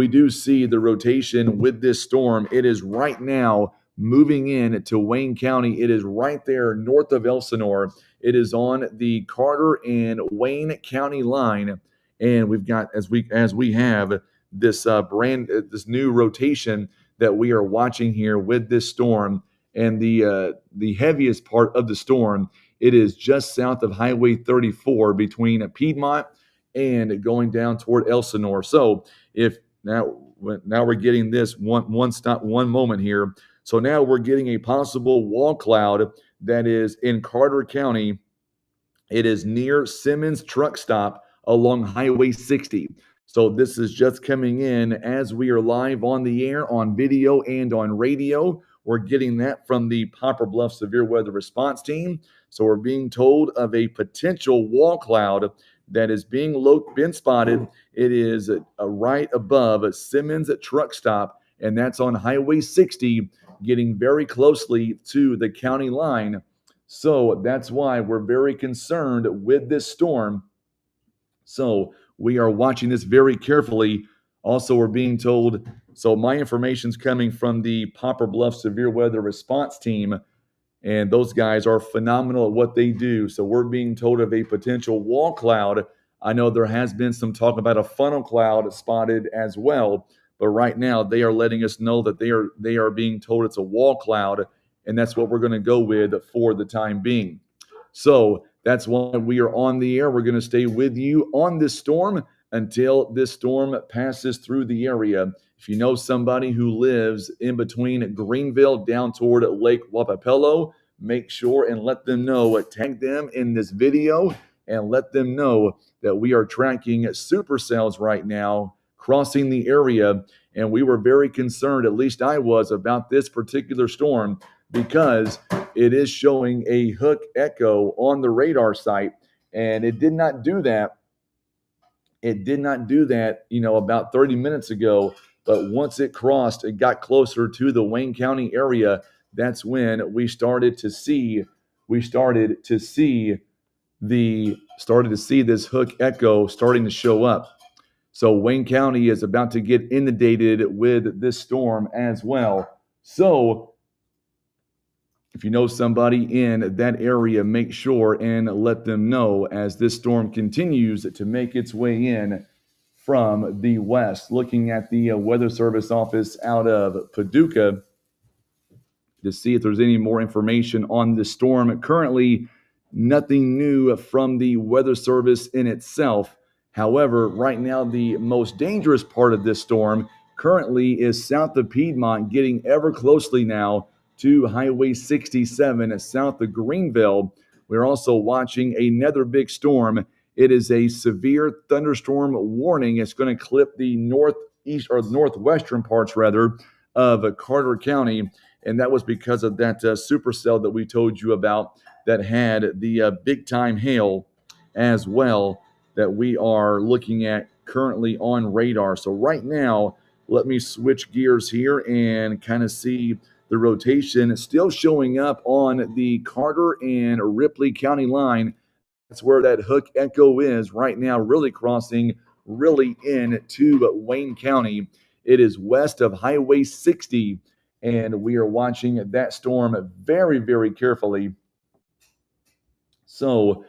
do see the rotation with this storm. It is right now moving in to Wayne County. It is right there north of Elsinore. It is on the Carter and Wayne County line, and we've got as we have this this new rotation that we are watching here with this storm, and the heaviest part of the storm, it is just south of Highway 34 between Piedmont and going down toward Elsinore. So if now we're getting this one moment here. So now we're getting a possible wall cloud that is in Carter County. It is near Simmons Truck Stop along Highway 60. So this is just coming in as we are live on the air, on video, and on radio. We're getting that from the Poplar Bluff Severe Weather Response Team. So we're being told of a potential wall cloud that is been spotted. It is right above Simmons Truck Stop, and that's on Highway 60, getting very closely to the county line. So that's why we're very concerned with this storm. So we are watching this very carefully. Also, we're being told, so my information's coming from the Poplar Bluff Severe Weather Response Team, and those guys are phenomenal at what they do. So we're being told of a potential wall cloud. I know there has been some talk about a funnel cloud spotted as well, but right now they are letting us know that they are being told it's a wall cloud, and that's what we're going to go with for the time being. So that's why we are on the air. We're going to stay with you on this storm until this storm passes through the area. If you know somebody who lives in between Greenville down toward Lake Wapapello, make sure and let them know. Tag them in this video and let them know that we are tracking supercells right now crossing the area. And we were very concerned, at least I was, about this particular storm because it is showing a hook echo on the radar site, and it did not do that. It did not do that, about 30 minutes ago. But once it crossed, it got closer to the Wayne County area. That's when we started to see this hook echo starting to show up. So Wayne County is about to get inundated with this storm as well. So if you know somebody in that area, make sure and let them know as this storm continues to make its way in from the west. Looking at the Weather Service office out of Paducah to see if there's any more information on the storm. Currently, nothing new from the Weather Service in itself. However, right now, the most dangerous part of this storm currently is south of Piedmont, getting ever closely now to Highway 67 south of Greenville. We're also watching another big storm. It is a severe thunderstorm warning. It's going to clip the northeast or northwestern parts, rather, of Carter County. And that was because of that supercell that we told you about that had the big time hail as well that we are looking at currently on radar. So right now, let me switch gears here and kind of see the rotation still showing up on the Carter and Ripley County line. That's where that hook echo is right now, really crossing really into Wayne County. It is west of Highway 60, and we are watching that storm very, very carefully. So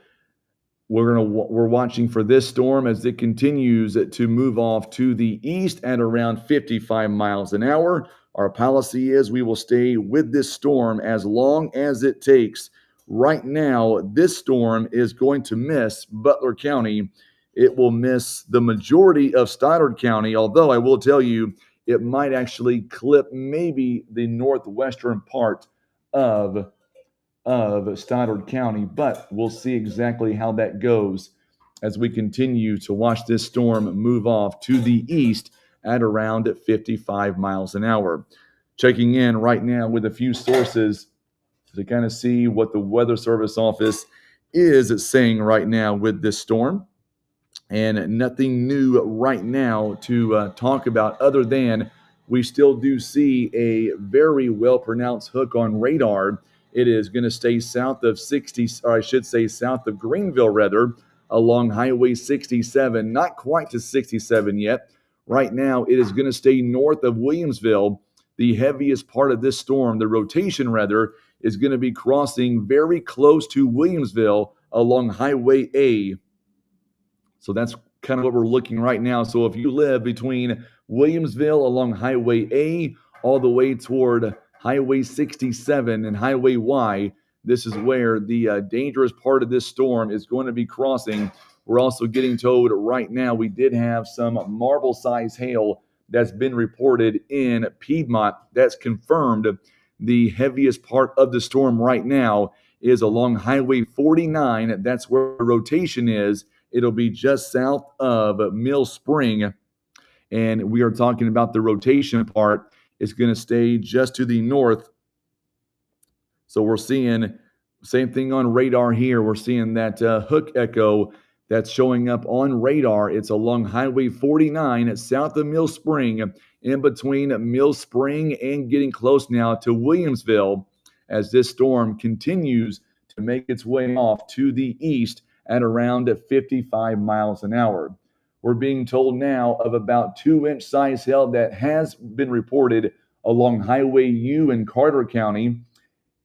we're watching for this storm as it continues to move off to the east at around 55 miles an hour. Our policy is we will stay with this storm as long as it takes. Right now, this storm is going to miss Butler County. It will miss the majority of Stoddard County, although I will tell you it might actually clip maybe the northwestern part of Stoddard County, but we'll see exactly how that goes as we continue to watch this storm move off to the east at around 55 miles an hour. Checking in right now with a few sources to kind of see what the Weather Service office is saying right now with this storm. And nothing new right now to talk about other than we still do see a very well-pronounced hook on radar. It is going to stay south of 60, or I should say south of Greenville, rather, along Highway 67, not quite to 67 yet. Right now, it is going to stay north of Williamsville. The heaviest part of this storm, the rotation rather, is going to be crossing very close to Williamsville along Highway A. So that's kind of what we're looking right now. So if you live between Williamsville along Highway A all the way toward Highway 67 and Highway Y, this is where the dangerous part of this storm is going to be crossing. We're also getting told right now we did have some marble-sized hail that's been reported in Piedmont. That's confirmed. The heaviest part of the storm right now is along Highway 49. That's where rotation is It'll be just south of Mill Spring, and we are talking about the rotation part. It's going to stay just to the north. So we're seeing same thing on radar here. We're seeing that hook echo that's showing up on radar. It's along Highway 49 south of Mill Spring, in between Mill Spring and getting close now to Williamsville, as this storm continues to make its way off to the east at around 55 miles an hour. We're being told now of about 2-inch size hail that has been reported along Highway U in Carter County.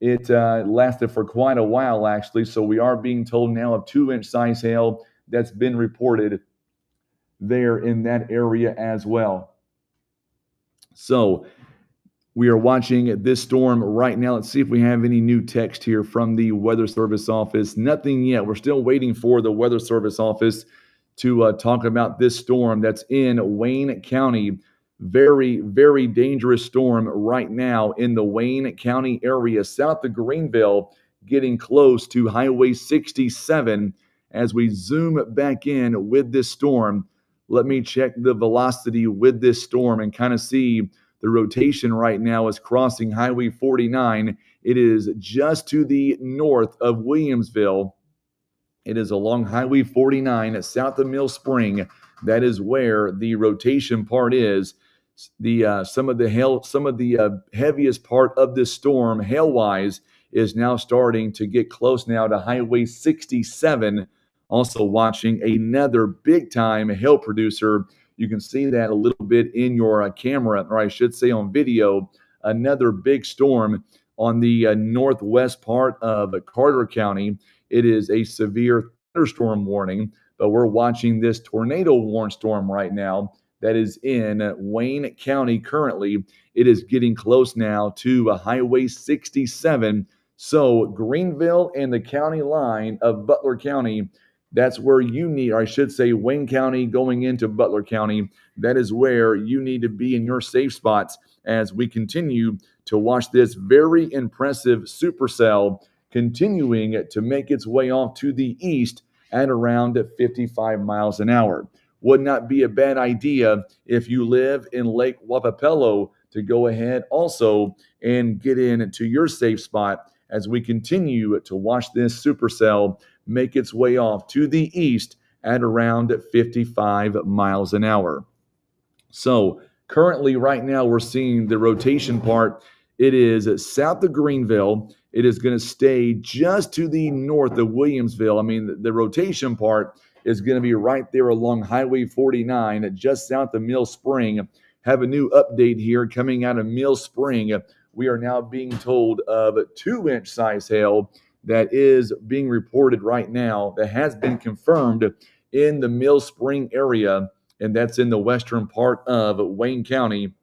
It lasted for quite a while, actually. So we are being told now of 2-inch size hail that's been reported there in that area as well. So we are watching this storm right now. Let's see if we have any new text here from the Weather Service office. Nothing yet. We're still waiting for the Weather Service office to talk about this storm that's in Wayne County. Very, very dangerous storm right now in the Wayne County area, south of Greenville, getting close to Highway 67. As we zoom back in with this storm, let me check the velocity with this storm and kind of see the rotation right now is crossing Highway 49. It is just to the north of Williamsville. It is along Highway 49 south of Mill Spring. That is where the rotation part is. Some of the heaviest part of this storm, hail-wise, is now starting to get close now to Highway 67. Also watching another big-time hail producer. You can see that a little bit in your camera, or I should say on video. Another big storm on the northwest part of Carter County. It is a severe thunderstorm warning, but we're watching this tornado warning storm right now that is in Wayne County currently. It is getting close now to Highway 67. So Greenville and the county line of Butler County, that's where you need, or I should say Wayne County going into Butler County, that is where you need to be in your safe spots as we continue to watch this very impressive supercell continuing to make its way off to the east at around 55 miles an hour. Would not be a bad idea if you live in Lake Wapapello to go ahead also and get into your safe spot as we continue to watch this supercell make its way off to the east at around 55 miles an hour. So currently right now we're seeing the rotation part. It is south of Greenville. It is going to stay just to the north of Williamsville. I mean, the rotation part is going to be right there along Highway 49, just south of Mill Spring. Have a new update here coming out of Mill Spring. We are now being told of 2-inch size hail that is being reported right now, that has been confirmed in the Mill Spring area, and that's in the western part of Wayne County.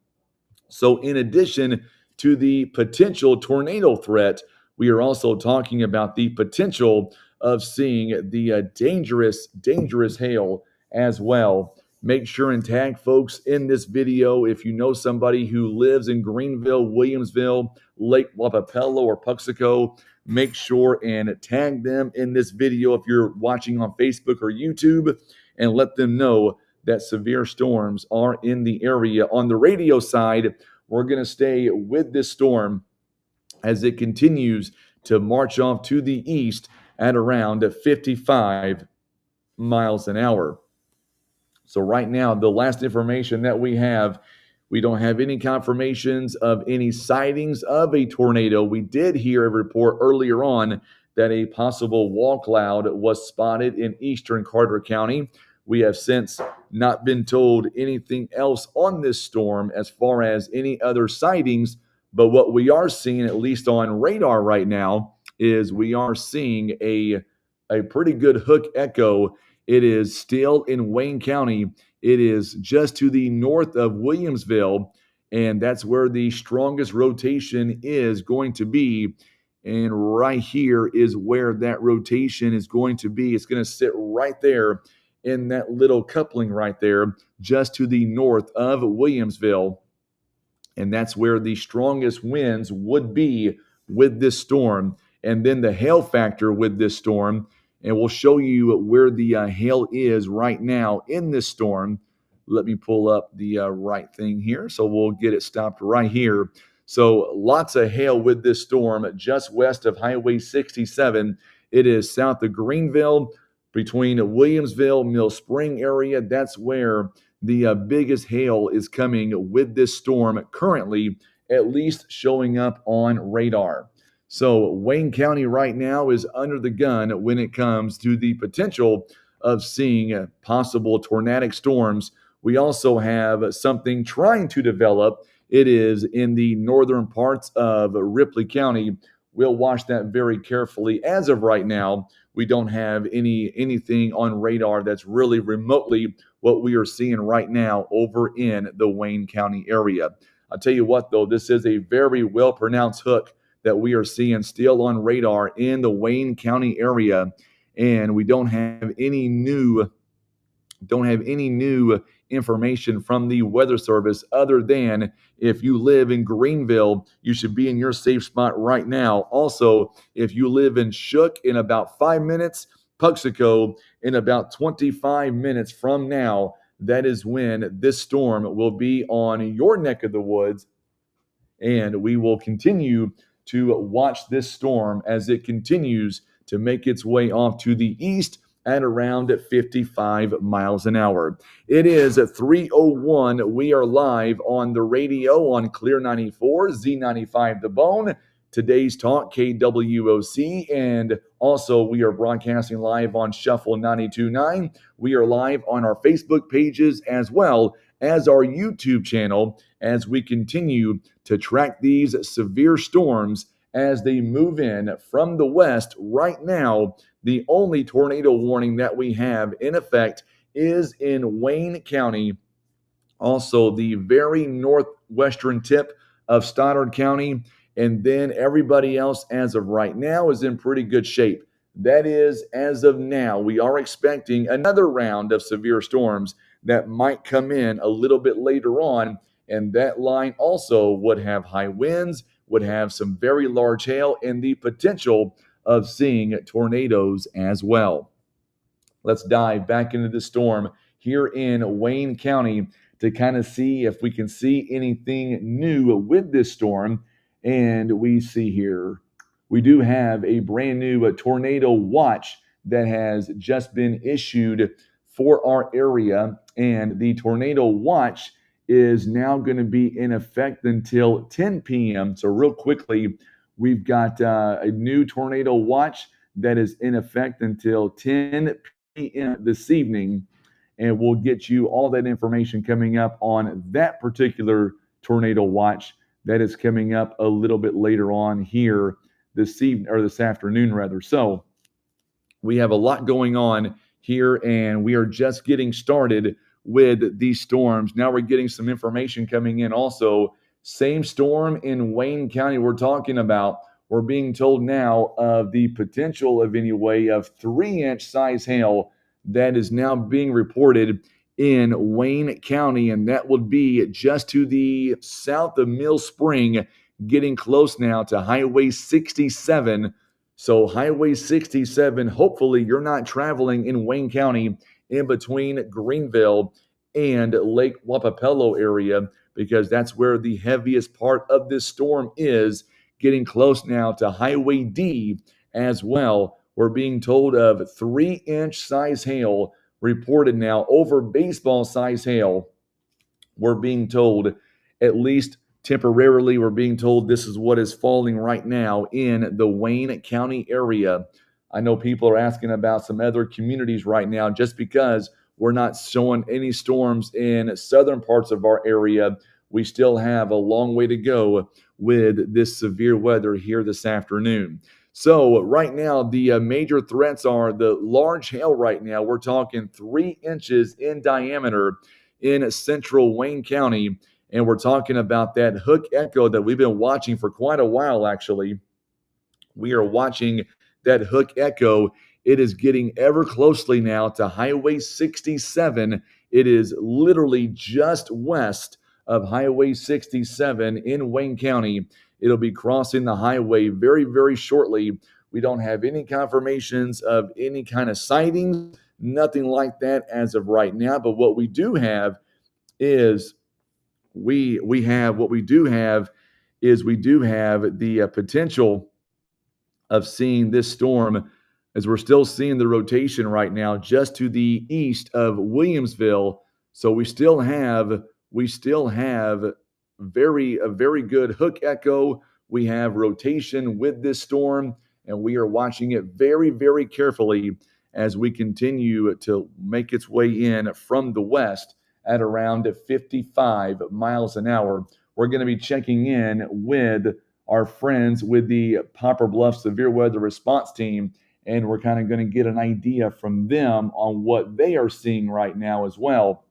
So in addition to the potential tornado threat, we are also talking about the potential of seeing the dangerous hail as well. Make sure and tag folks in this video if you know somebody who lives in Greenville, Williamsville, Lake Wapapello, or Puxico. Make sure and tag them in this video if you're watching on Facebook or YouTube, and let them know that severe storms are in the area. On the radio side, we're going to stay with this storm as it continues to march off to the east at around 55 miles an hour. So right now, the last information that we have, we don't have any confirmations of any sightings of a tornado. We did hear a report earlier on that a possible wall cloud was spotted in eastern Carter County. We have since not been told anything else on this storm as far as any other sightings, but what we are seeing, at least on radar right now, is we are seeing a pretty good hook echo. It is still in Wayne County. It is just to the north of Williamsville, and that's where the strongest rotation is going to be. And right here is where that rotation is going to be. It's going to sit right there in that little coupling right there, just to the north of Williamsville. And that's where the strongest winds would be with this storm. And then the hail factor with this storm, and we'll show you where the hail is right now in this storm. Let me pull up the right thing here. So we'll get it stopped right here. So lots of hail with this storm just west of Highway 67. It is south of Greenville, between Williamsville, Mill Spring area. That's where the biggest hail is coming with this storm currently, at least showing up on radar. So Wayne County right now is under the gun when it comes to the potential of seeing possible tornadic storms. We also have something trying to develop. It is in the northern parts of Ripley County. We'll watch that very carefully. As of right now, we don't have anything on radar that's really remotely what we are seeing right now over in the Wayne County area. I'll tell you what, though, this is a very well-pronounced hook that we are seeing still on radar in the Wayne County area, and we don't have any new information from the Weather Service other than if you live in Greenville, you should be in your safe spot right now. Also, if you live in Shook in about 5 minutes, Puxico in about 25 minutes from now, that is when this storm will be on your neck of the woods, and we will continue to watch this storm as it continues to make its way off to the east at around 55 miles an hour. It is 3:01. We are live on the radio on Clear 94, Z95 The Bone, Today's Talk, KWOC, and also we are broadcasting live on Shuffle 92.9. We are live on our Facebook pages as well as our YouTube channel as we continue to track these severe storms as they move in from the west. Right now, the only tornado warning that we have in effect is in Wayne County, also the very northwestern tip of Stoddard County, and then everybody else as of right now is in pretty good shape. That is, as of now, we are expecting another round of severe storms that might come in a little bit later on, and that line also would have high winds, would have some very large hail, and the potential of seeing tornadoes as well. Let's dive back into the storm here in Wayne County to kind of see if we can see anything new with this storm. And we see here, we do have a brand new tornado watch that has just been issued for our area. And the tornado watch is now going to be in effect until 10 p.m. So real quickly, we've got a new tornado watch that is in effect until 10 p.m. this evening. And we'll get you all that information coming up on that particular tornado watch that is coming up a little bit later on here this evening, or this afternoon rather. So we have a lot going on here, and we are just getting started with these storms. Now we're getting some information coming in also. Same storm in Wayne County we're talking about. We're being told now of the potential of anyway of 3-inch size hail that is now being reported in Wayne County, and that would be just to the south of Mill Spring, getting close now to Highway 67. So Highway 67, hopefully you're not traveling in Wayne County in between Greenville and Lake Wapapello area, because that's where the heaviest part of this storm is, getting close now to Highway D as well. We're being told of 3-inch size hail reported now, over baseball size hail. We're being told, at least temporarily, we're being told this is what is falling right now in the Wayne County area. I know people are asking about some other communities right now, just because we're not showing any storms in southern parts of our area. We still have a long way to go with this severe weather here this afternoon. So right now, the major threats are the large hail right now. We're talking 3 inches in diameter in central Wayne County. And we're talking about that hook echo that we've been watching for quite a while, actually. We are watching that hook echo. It is getting ever closely now to Highway 67. It is literally just west of Highway 67 in Wayne County. It'll be crossing the highway very, very shortly. We don't have any confirmations of any kind of sightings, nothing like that as of right now. But what we do have is we have what we do have is we do have the potential of seeing this storm, as we're still seeing the rotation right now just to the east of Williamsville. So we still have a very good hook echo. We have rotation with this storm, and we are watching it very, very carefully as we continue to make its way in from the west at around 55 miles an hour. We're going to be checking in with our friends with the Poplar Bluff Severe Weather Response Team, and we're kind of going to get an idea from them on what they are seeing right now as well.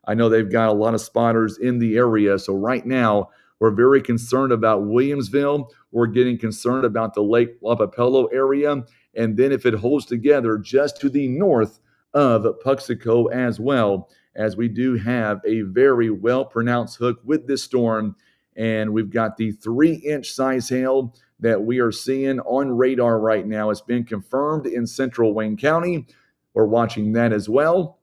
I know they've got a lot of spotters in the area, so right now we're very concerned about Williamsville. We're getting concerned about the Lake Lapapello area, and then if it holds together just to the north of Puxico as well, as we do have a very well-pronounced hook with this storm. And we've got the 3-inch size hail that we are seeing on radar right now. It's been confirmed in central Wayne County. We're watching that as well.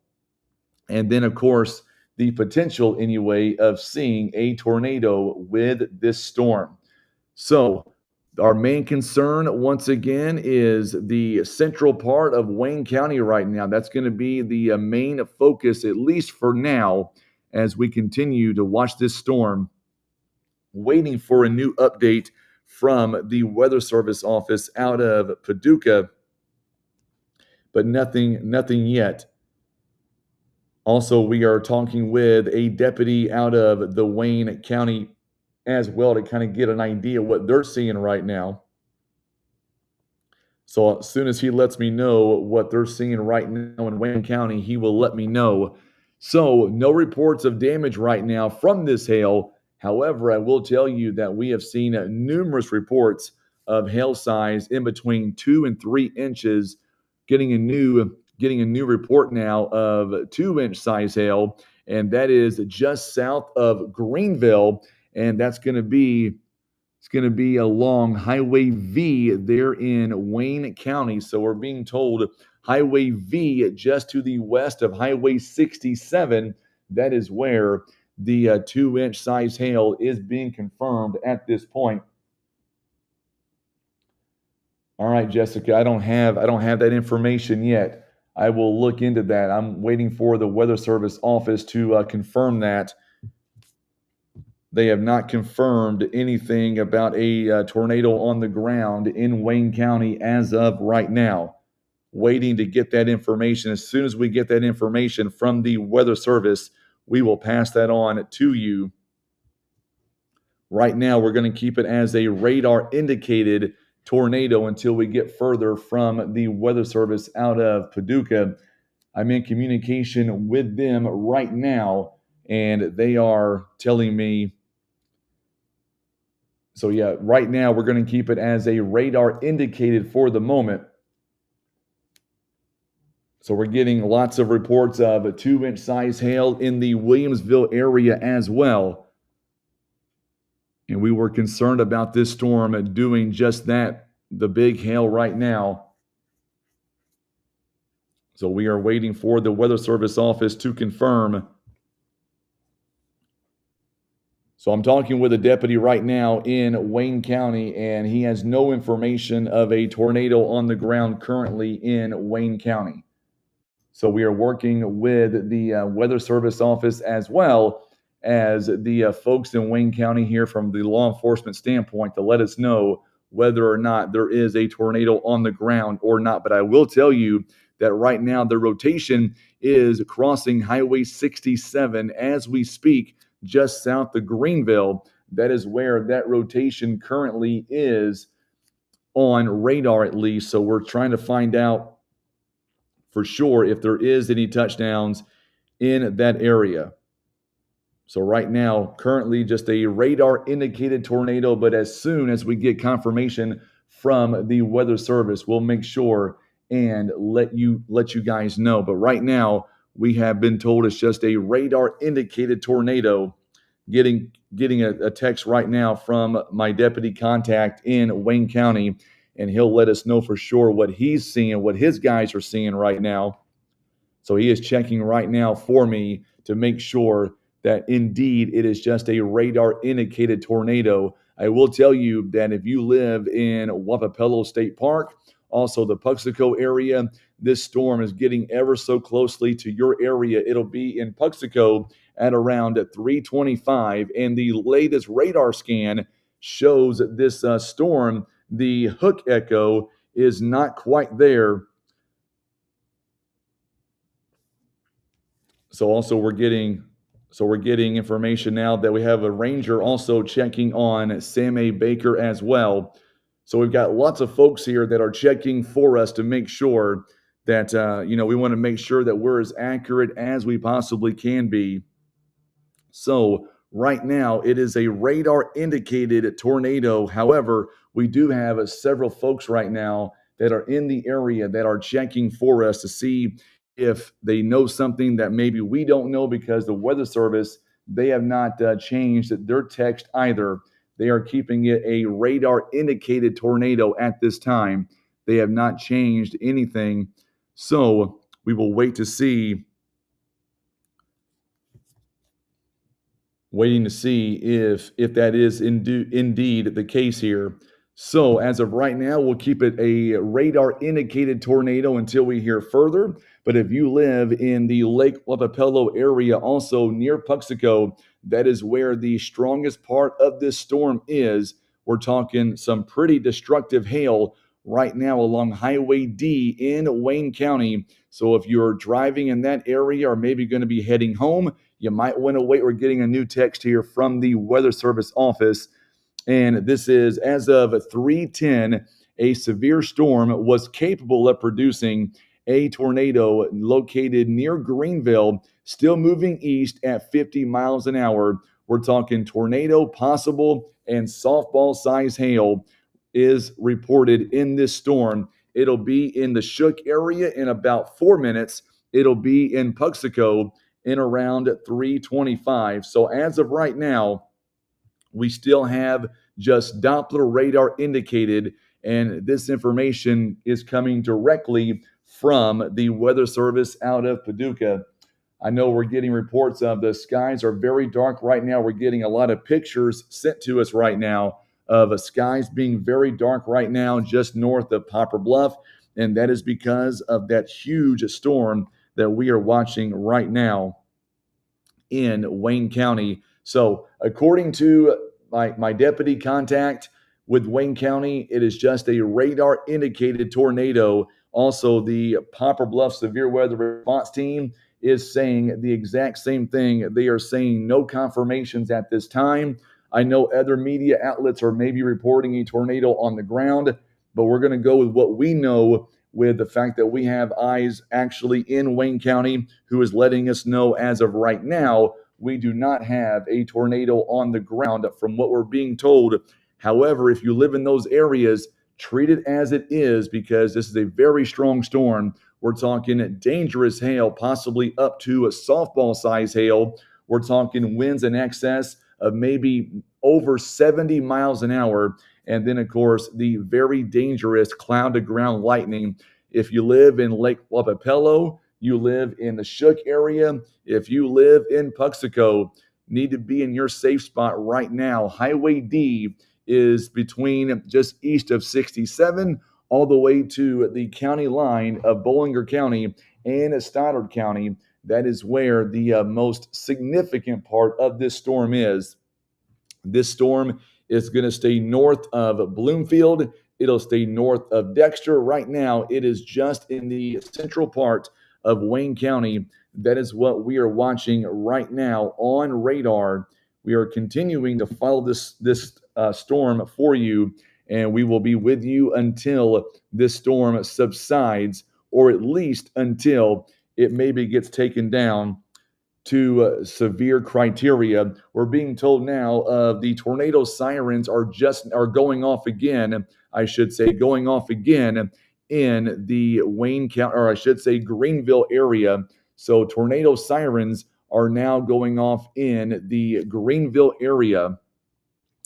And then, of course, the potential, anyway, of seeing a tornado with this storm. So, our main concern, once again, is the central part of Wayne County right now. That's going to be the main focus, at least for now, as we continue to watch this storm, waiting for a new update from the Weather Service office out of Paducah, but nothing yet. Also, we are talking with a deputy out of the Wayne County as well to kind of get an idea what they're seeing right now. So as soon as he lets me know what they're seeing right now in Wayne County, he will let me know. So no reports of damage right now from this hail. However, I will tell you that we have seen numerous reports of hail size in between 2 and 3 inches, getting a new report now of 2-inch size hail, and that is just south of Greenville, and it's going to be along Highway V there in Wayne County. So we're being told Highway V just to the west of Highway 67. That is where the 2-inch size hail is being confirmed at this point. All right, Jessica, I don't have that information yet. I will look into that. I'm waiting for the Weather Service office to confirm that. They have not confirmed anything about a tornado on the ground in Wayne County as of right now. Waiting to get that information. As soon as we get that information from the Weather Service, we will pass that on to you. Right now, we're going to keep it as a radar indicated tornado until we get further from the Weather Service out of Paducah. I'm in communication with them right now, and they are telling me. So yeah, right now we're going to keep it as a radar indicated for the moment. So we're getting lots of reports of a 2-inch size hail in the Williamsville area as well. And we were concerned about this storm doing just that, the big hail right now. So we are waiting for the Weather Service office to confirm. So I'm talking with a deputy right now in Wayne County, and he has no information of a tornado on the ground currently in Wayne County. So we are working with the Weather Service office as well as the folks in Wayne County here from the law enforcement standpoint to let us know whether or not there is a tornado on the ground or not. But I will tell you that right now the rotation is crossing Highway 67 as we speak, just south of Greenville. That is where that rotation currently is on radar, at least. So we're trying to find out for sure if there is any touchdowns in that area. So right now, currently just a radar indicated tornado, but as soon as we get confirmation from the Weather Service, we'll make sure and let you guys know. But right now, we have been told it's just a radar indicated tornado. Getting a text right now from my deputy contact in Wayne County, and he'll let us know for sure what he's seeing, what his guys are seeing right now. So he is checking right now for me to make sure that indeed it is just a radar indicated tornado. I will tell you that if you live in Wapapello State Park, also the Puxico area, this storm is getting ever so closely to your area. It'll be in Puxico at around 325, and the latest radar scan shows this storm, the hook echo, is not quite there. So we're getting information now that we have a ranger also checking on Sam A. Baker as well. So we've got lots of folks here that are checking for us to make sure that we want to make sure that we're as accurate as we possibly can be. So right now it is a radar indicated tornado. However, we do have several folks right now that are in the area that are checking for us to see if they know something that maybe we don't know, because the Weather Service, they have not changed their text either. They are keeping it a radar indicated tornado at this time. They have not changed anything. So we will wait to see, waiting to see if that is indeed the case here. So as of right now, we'll keep it a radar indicated tornado until we hear further. But if you live in the Lake Wapapello area, also near Puxico, that is where the strongest part of this storm is. We're talking some pretty destructive hail right now along Highway D in Wayne County. So if you're driving in that area or maybe going to be heading home, you might want to wait. We're getting a new text here from the Weather Service office, and this is as of 3:10. A severe storm was capable of producing a tornado located near Greenville, still moving east at 50 miles an hour. We're talking tornado possible, and softball size hail is reported in this storm. It'll be in the Shook area in about 4 minutes. It'll be in Puxico in around 325. So as of right now, we still have just Doppler radar indicated, and this information is coming directly from the Weather Service out of Paducah. I know we're getting reports of the skies are very dark right now. We're getting a lot of pictures sent to us right now of skies being very dark right now just north of Poplar Bluff, and that is because of that huge storm that we are watching right now in Wayne County. So according to my deputy contact with Wayne County, it is just a radar indicated tornado. Also, the Poplar Bluff Severe Weather Response Team is saying the exact same thing. They are saying no confirmations at this time. I know other media outlets are maybe reporting a tornado on the ground, but we're going to go with what we know, with the fact that we have eyes actually in Wayne County who is letting us know as of right now, we do not have a tornado on the ground from what we're being told. However, if you live in those areas, treat it as it is, because this is a very strong storm. We're talking dangerous hail, possibly up to a softball size hail. We're talking winds in excess of maybe over 70 miles an hour. And then, of course, the very dangerous cloud to ground lightning. If you live in Lake Wapapello, you live in the Shook area, if you live in Puxico, need to be in your safe spot right now. Highway D is between just east of 67 all the way to the county line of Bollinger County and Stoddard County. That is where the most significant part of this storm is. This storm is going to stay north of Bloomfield. It'll stay north of Dexter. Right now, it is just in the central part of Wayne County. That is what we are watching right now on radar. We are continuing to follow this storm for you, and we will be with you until this storm subsides, or at least until it maybe gets taken down to severe criteria. We're being told now the tornado sirens are going off again. I should say going off again in the Wayne County, or I should say Greenville area. So tornado sirens are now going off in the Greenville area,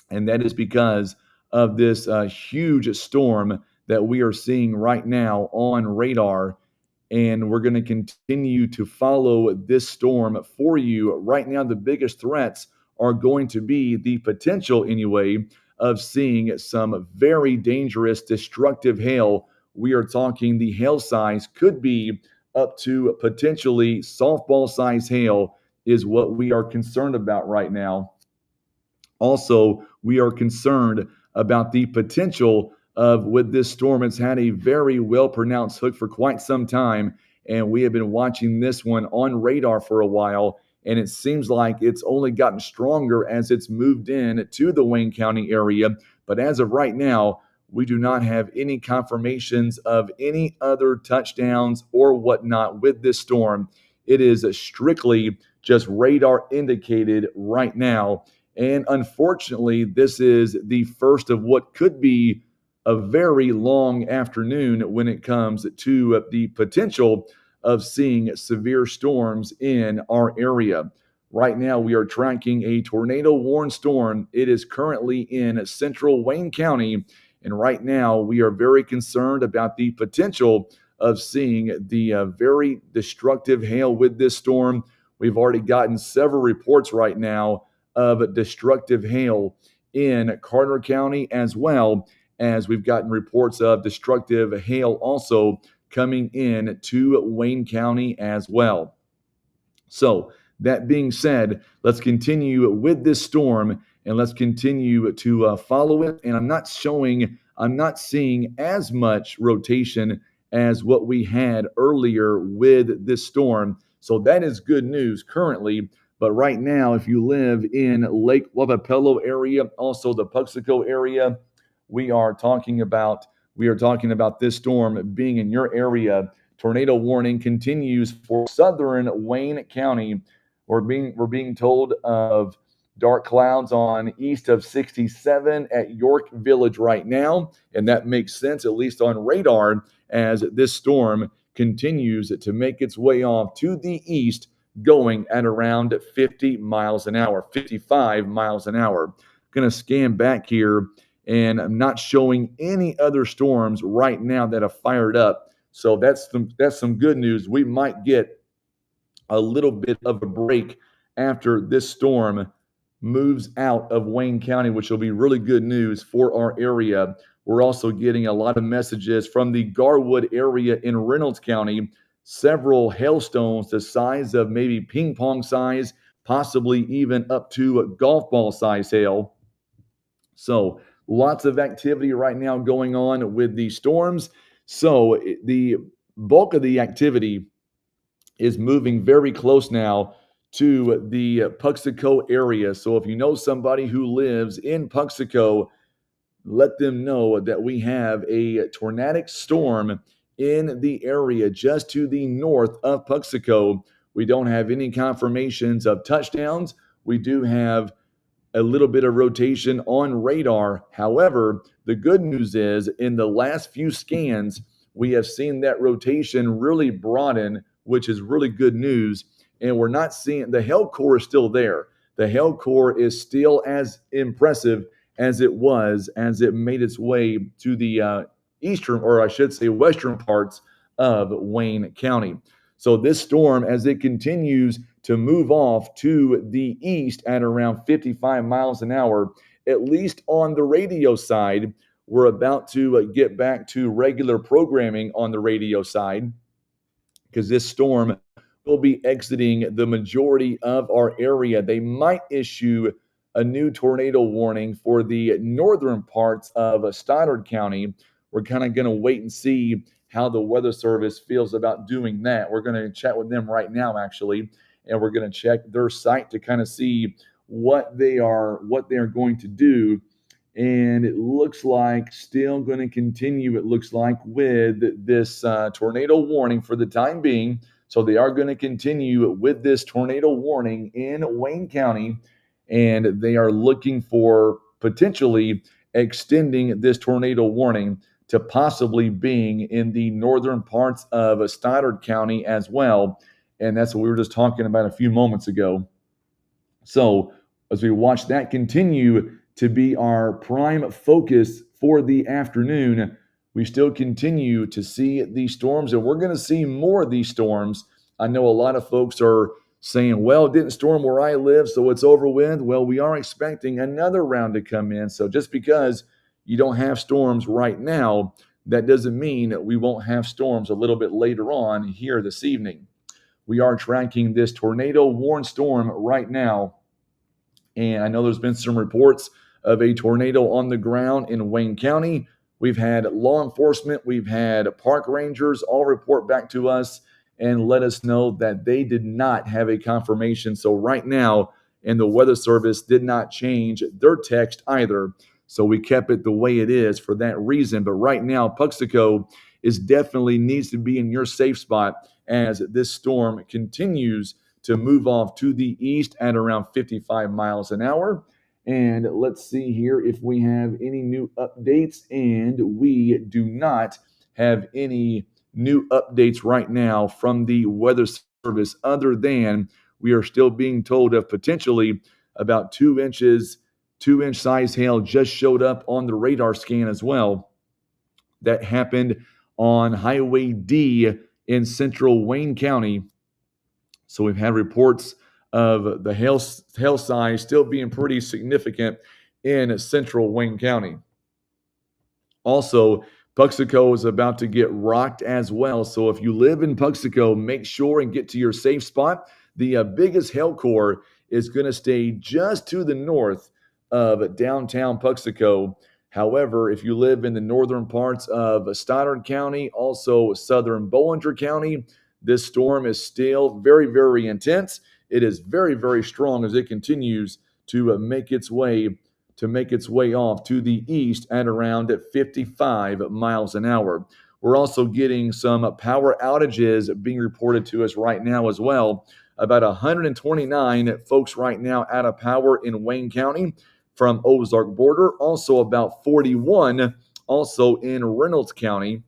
and that is because of this huge storm that we are seeing right now on radar. And we're going to continue to follow this storm for you. Right now, the biggest threats are going to be the potential, anyway, of seeing some very dangerous, destructive hail. We are talking the hail size could be up to potentially softball size hail, is what we are concerned about right now. Also, we are concerned about the potential of with this storm. It's had a very well pronounced hook for quite some time, and we have been watching this one on radar for a while. And it seems like it's only gotten stronger as it's moved in to the Wayne County area. But as of right now, we do not have any confirmations of any other touchdowns or whatnot with this storm. It is strictly just radar indicated right now. And unfortunately, this is the first of what could be a very long afternoon when it comes to the potential of seeing severe storms in our area. Right now, we are tracking a tornado warned storm. It is currently in central Wayne County. And right now, we are very concerned about the potential of seeing the very destructive hail with this storm. We've already gotten several reports right now of destructive hail in Carter County, as well as we've gotten reports of destructive hail also coming in to Wayne County as well. So, that being said, let's continue with this storm and let's continue to follow it. And I'm not seeing as much rotation as what we had earlier with this storm. So, that is good news currently. But right now, if you live in Lake Wappapello area, also the Puxico area, we are talking about this storm being in your area. Tornado warning continues for southern Wayne County. We're being told of dark clouds on east of 67 at York Village right now, and that makes sense, at least on radar, as this storm continues to make its way off to the east, going at around 50 miles an hour, 55 miles an hour. Going to scan back here, and I'm not showing any other storms right now that have fired up. So that's some good news. We might get a little bit of a break after this storm moves out of Wayne County, which will be really good news for our area. We're also getting a lot of messages from the Garwood area in Reynolds County. Several hailstones the size of maybe ping pong size, possibly even up to a golf ball size hail. So lots of activity right now going on with these storms. So the bulk of the activity is moving very close now to the Puxico area. So if you know somebody who lives in Puxico, let them know that we have a tornadic storm in the area just to the north of Puxico. We don't have any confirmations of touchdowns. We do have a little bit of rotation on radar. However, the good news is in the last few scans, we have seen that rotation really broaden, which is really good news. And we're not seeing the hail core is still there. The hail core is still as impressive as it was as it made its way to the eastern, or I should say, western parts of Wayne County. So this storm, as it continues to move off to the east at around 55 miles an hour, at least on the radio side, we're about to get back to regular programming on the radio side, because this storm will be exiting the majority of our area. They might issue a new tornado warning for the northern parts of Stoddard County. We're kind of going to wait and see how the Weather Service feels about doing that. We're going to chat with them right now, actually, and we're going to check their site to kind of see what they are going to do. And it looks like still going to continue, it looks like, with this tornado warning for the time being. So they are going to continue with this tornado warning in Wayne County, and they are looking for potentially extending this tornado warning to possibly being in the northern parts of Stoddard County as well. And that's what we were just talking about a few moments ago. So as we watch that continue to be our prime focus for the afternoon, we still continue to see these storms, and we're going to see more of these storms. I know a lot of folks are saying, well, it didn't storm where I live, so it's over with. Well, we are expecting another round to come in. So just because you don't have storms right now, that doesn't mean that we won't have storms a little bit later on here this evening. We are tracking this tornado warning storm right now. And I know there's been some reports of a tornado on the ground in Wayne County. We've had law enforcement, we've had park rangers all report back to us and let us know that they did not have a confirmation. So right now, and the Weather Service did not change their text either. So we kept it the way it is for that reason. But right now, Puxico is definitely needs to be in your safe spot as this storm continues to move off to the east at around 55 miles an hour. And let's see here if we have any new updates. And we do not have any new updates right now from the Weather Service, other than we are still being told of potentially about 2-inch size hail just showed up on the radar scan as well. That happened on Highway D in central Wayne County. So we've had reports of the hail size still being pretty significant in central Wayne County. Also, Puxico is about to get rocked as well. So if you live in Puxico, make sure and get to your safe spot. The biggest hail core is going to stay just to the north of downtown Puxico. However, if you live in the northern parts of Stoddard County, also southern Bollinger County, this storm is still very, very intense. It is very, very strong as it continues to make its way off to the east at around 55 miles an hour. We're also getting some power outages being reported to us right now as well. About 129 folks right now out of power in Wayne County from Ozark border. Also about 41 also in Reynolds County.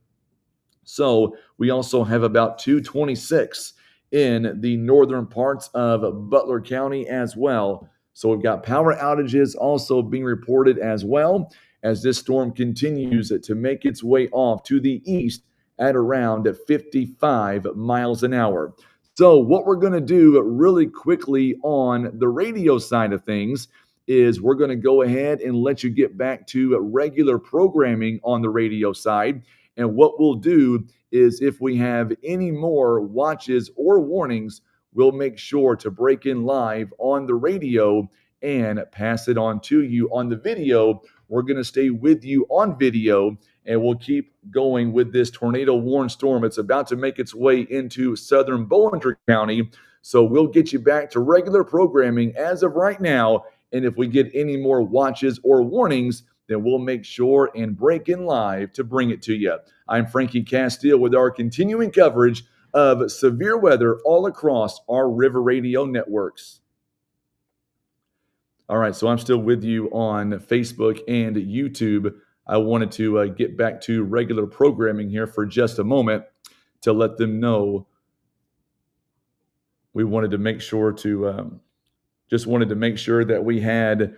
So we also have about 226 in the northern parts of Butler County as well. So we've got power outages also being reported as well as this storm continues to make its way off to the east at around 55 miles an hour. So what we're going to do really quickly on the radio side of things is we're going to go ahead and let you get back to regular programming on the radio side. And what we'll do is if we have any more watches or warnings, we'll make sure to break in live on the radio and pass it on to you on the video. We're going to stay with you on video, and we'll keep going with this tornado warning storm. It's about to make its way into southern Bollinger County. So we'll get you back to regular programming as of right now. And if we get any more watches or warnings, then we'll make sure and break in live to bring it to you. I'm Frankie Castile with our continuing coverage of severe weather all across our River Radio networks. All right, so I'm still with you on Facebook and YouTube. I wanted to get back to regular programming here for just a moment to let them know we wanted to make sure to wanted to make sure that we had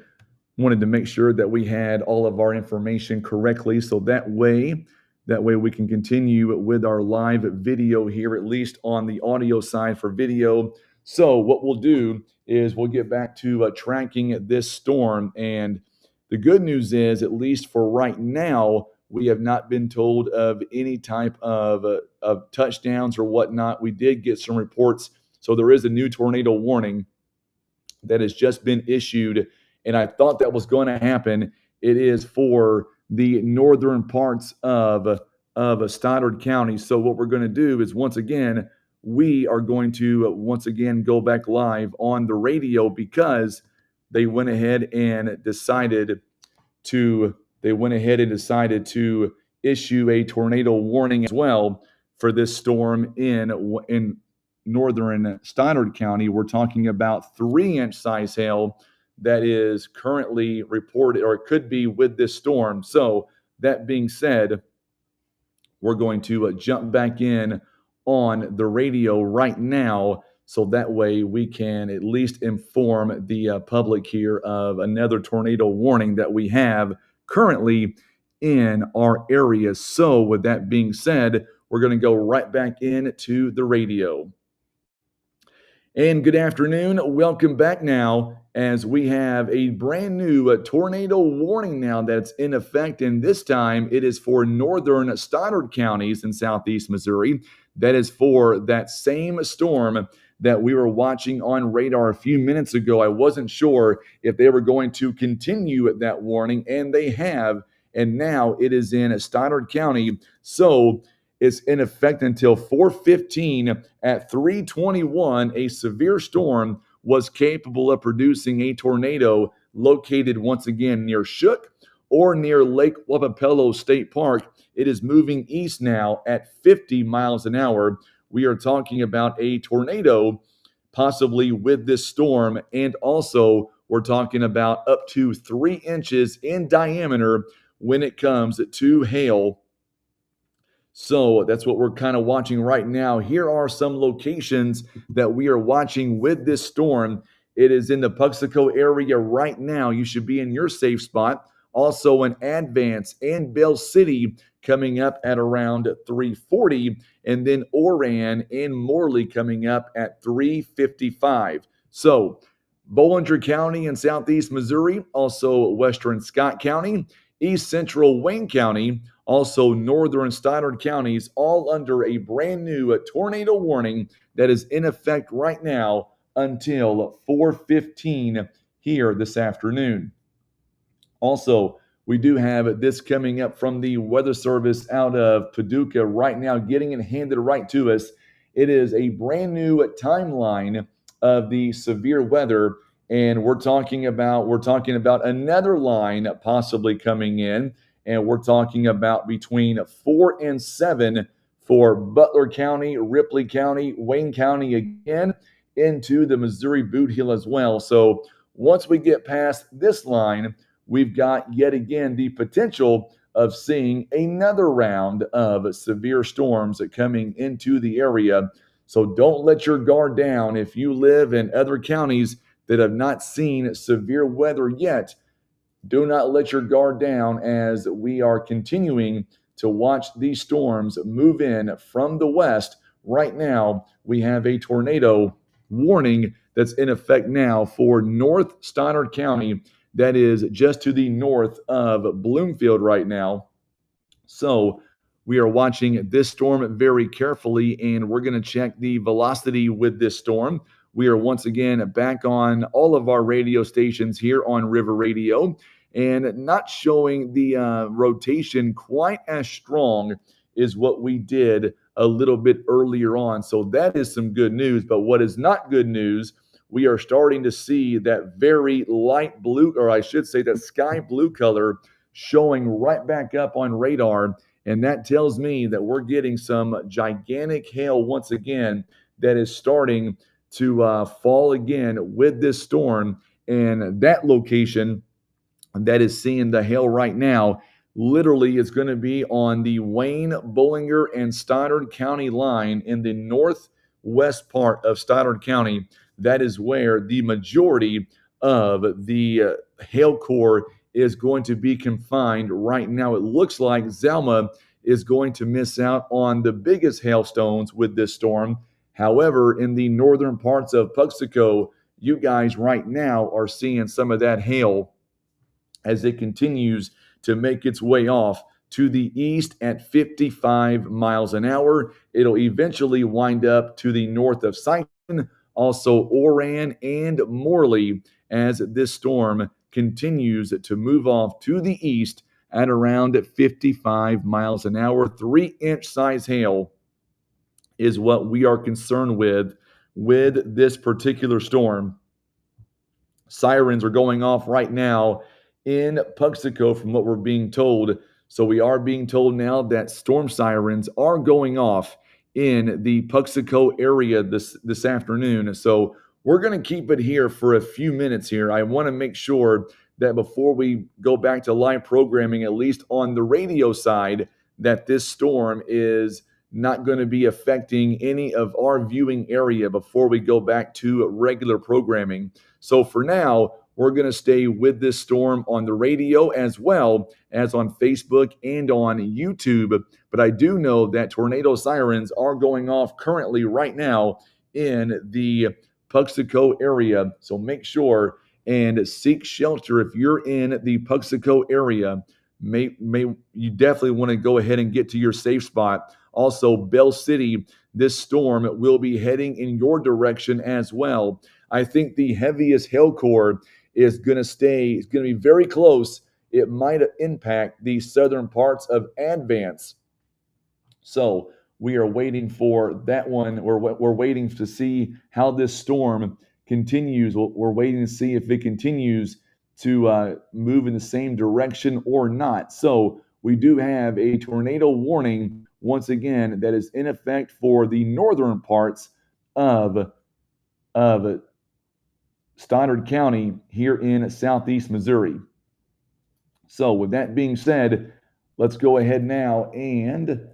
all of our information correctly, so that way we can continue with our live video here, at least on the audio side for video. So what we'll do is we'll get back to tracking this storm, and the good news is, at least for right now, we have not been told of any type of touchdowns or whatnot. We did get some reports, so there is a new tornado warning that has just been issued, and I thought that was going to happen. It is for the northern parts of Stoddard County. So what we're going to do is, once again, we are going to go back live on the radio because they went ahead and decided to issue a tornado warning as well for this storm in northern Stoddard County. We're talking about 3-inch size hail that is currently reported, or it could be with this storm. So that being said, we're going to jump back in on the radio right now, so that way we can at least inform the public here of another tornado warning that we have currently in our area. So, with that being said, we're going to go right back into the radio. And good afternoon. Welcome back now as we have a brand new tornado warning now that's in effect. And this time it is for northern Stoddard counties in southeast Missouri. That is for that same storm that we were watching on radar a few minutes ago. I wasn't sure if they were going to continue that warning, and they have. And now it is in Stoddard County. So is in effect until 4:15. At 3:21, a severe storm was capable of producing a tornado located once again near Shook or near Lake Wapapello State Park. It is moving east now at 50 miles an hour. We are talking about a tornado possibly with this storm, and also we're talking about up to 3 inches in diameter when it comes to hail. So that's what we're kind of watching right now. Here are some locations that we are watching with this storm. It is in the Puxico area right now. You should be in your safe spot. Also in Advance and Bell City coming up at around 3:40, and then Oran and Morley coming up at 3:55. So Bollinger County in southeast Missouri, also western Scott County, east central Wayne County, also northern Stoddard counties, all under a brand new tornado warning that is in effect right now until 4:15 here this afternoon. Also, we do have this coming up from the Weather Service out of Paducah right now, getting it handed right to us. It is a brand new timeline of the severe weather, and we're talking about another line possibly coming in, and we're talking about between 4 and 7 for Butler County, Ripley County, Wayne County again, into the Missouri Boot Heel as well. So once we get past this line, we've got yet again the potential of seeing another round of severe storms coming into the area. So don't let your guard down. If you live in other counties that have not seen severe weather yet, do not let your guard down as we are continuing to watch these storms move in from the west. Right now, we have a tornado warning that's in effect now for North Stoddard County. That is just to the north of Bloomfield right now. So we are watching this storm very carefully, and we're going to check the velocity with this storm. We are once again back on all of our radio stations here on River Radio, and not showing the rotation quite as strong as what we did a little bit earlier on. So that is some good news. But what is not good news, we are starting to see that very light blue, or I should say that sky blue color showing right back up on radar. And that tells me that we're getting some gigantic hail once again that is starting to fall again with this storm. And that location that is seeing the hail right now literally is going to be on the Wayne, Bollinger, and Stoddard County line in the northwest part of Stoddard County. That is where the majority of the hail core is going to be confined right now. It looks like Zelma is going to miss out on the biggest hailstones with this storm. However, in the northern parts of Puxico, you guys right now are seeing some of that hail as it continues to make its way off to the east at 55 miles an hour. It'll eventually wind up to the north of Siton, also Oran and Morley, as this storm continues to move off to the east at around 55 miles an hour. 3-inch size hail is what we are concerned with this particular storm. Sirens are going off right now in Puxico from what we're being told. So we are being told now that storm sirens are going off in the Puxico area this afternoon. So we're going to keep it here for a few minutes here. I want to make sure that before we go back to live programming, at least on the radio side, that this storm is not going to be affecting any of our viewing area before we go back to regular programming. So for now, we're going to stay with this storm on the radio as well as on Facebook and on YouTube. But I do know that tornado sirens are going off currently right now in the Puxico area. So make sure and seek shelter if you're in the Puxico area. May you definitely want to go ahead and get to your safe spot. Also, Bell City, this storm will be heading in your direction as well. I think the heaviest hail core is going to be very close. It might impact the southern parts of Advance. So we are waiting for that one. We're waiting to see how this storm continues. We're waiting to see if it continues to move in the same direction or not. So we do have a tornado warning once again that is in effect for the northern parts of of Stoddard County here in southeast Missouri. So with that being said, let's go ahead now and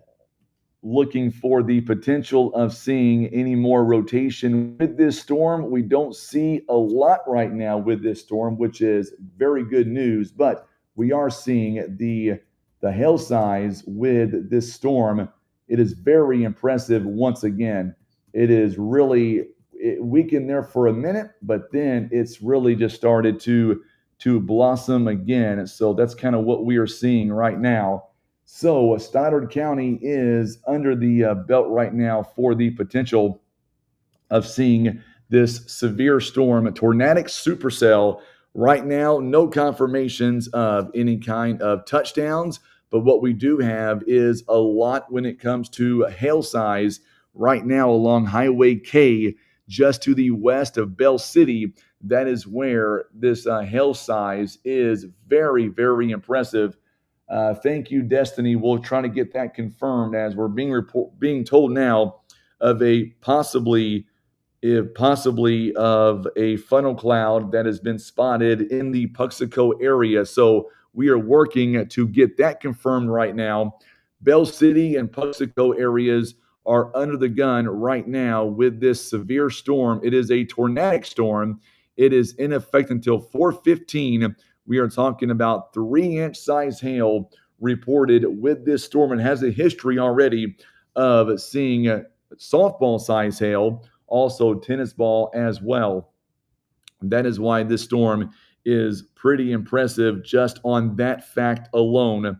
looking for the potential of seeing any more rotation with this storm. We don't see a lot right now with this storm, which is very good news, but we are seeing the hail size with this storm. It is very impressive once again. It is really it weakened there for a minute, but then it's really just started to blossom again. So that's kind of what we are seeing right now. So Stoddard County is under the belt right now for the potential of seeing this severe storm, a tornadic supercell. Right now, no confirmations of any kind of touchdowns, but what we do have is a lot when it comes to hail size right now along Highway K, just to the west of Bell City. That is where this hail size is very, very impressive. Thank you, Destiny. We'll try to get that confirmed as we're being told now of a possibly of a funnel cloud that has been spotted in the Puxico area. So we are working to get that confirmed right now. Bell City and Puxico areas are under the gun right now with this severe storm. It is a tornadic storm. It is in effect until 4:15. We are talking about 3-inch size hail reported with this storm and has a history already of seeing softball size hail, also tennis ball as well. That is why this storm is pretty impressive just on that fact alone.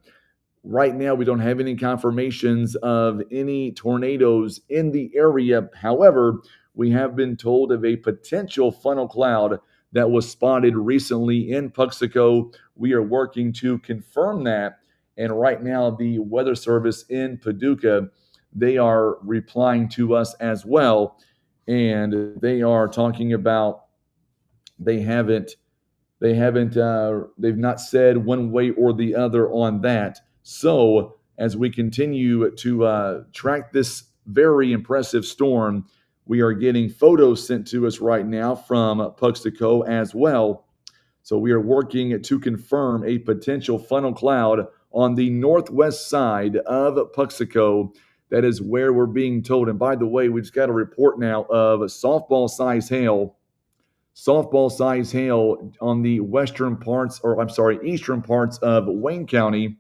Right now, we don't have any confirmations of any tornadoes in the area. However, we have been told of a potential funnel cloud that was spotted recently in Puxico. We are working to confirm that. And right now, the Weather Service in Paducah, they are replying to us as well. And they are talking about they've not said one way or the other on that. So as we continue to track this very impressive storm, we are getting photos sent to us right now from Puxico as well. So we are working to confirm a potential funnel cloud on the northwest side of Puxico. That is where we're being told. And by the way, we just got a report now of softball size hail on the eastern parts of Wayne County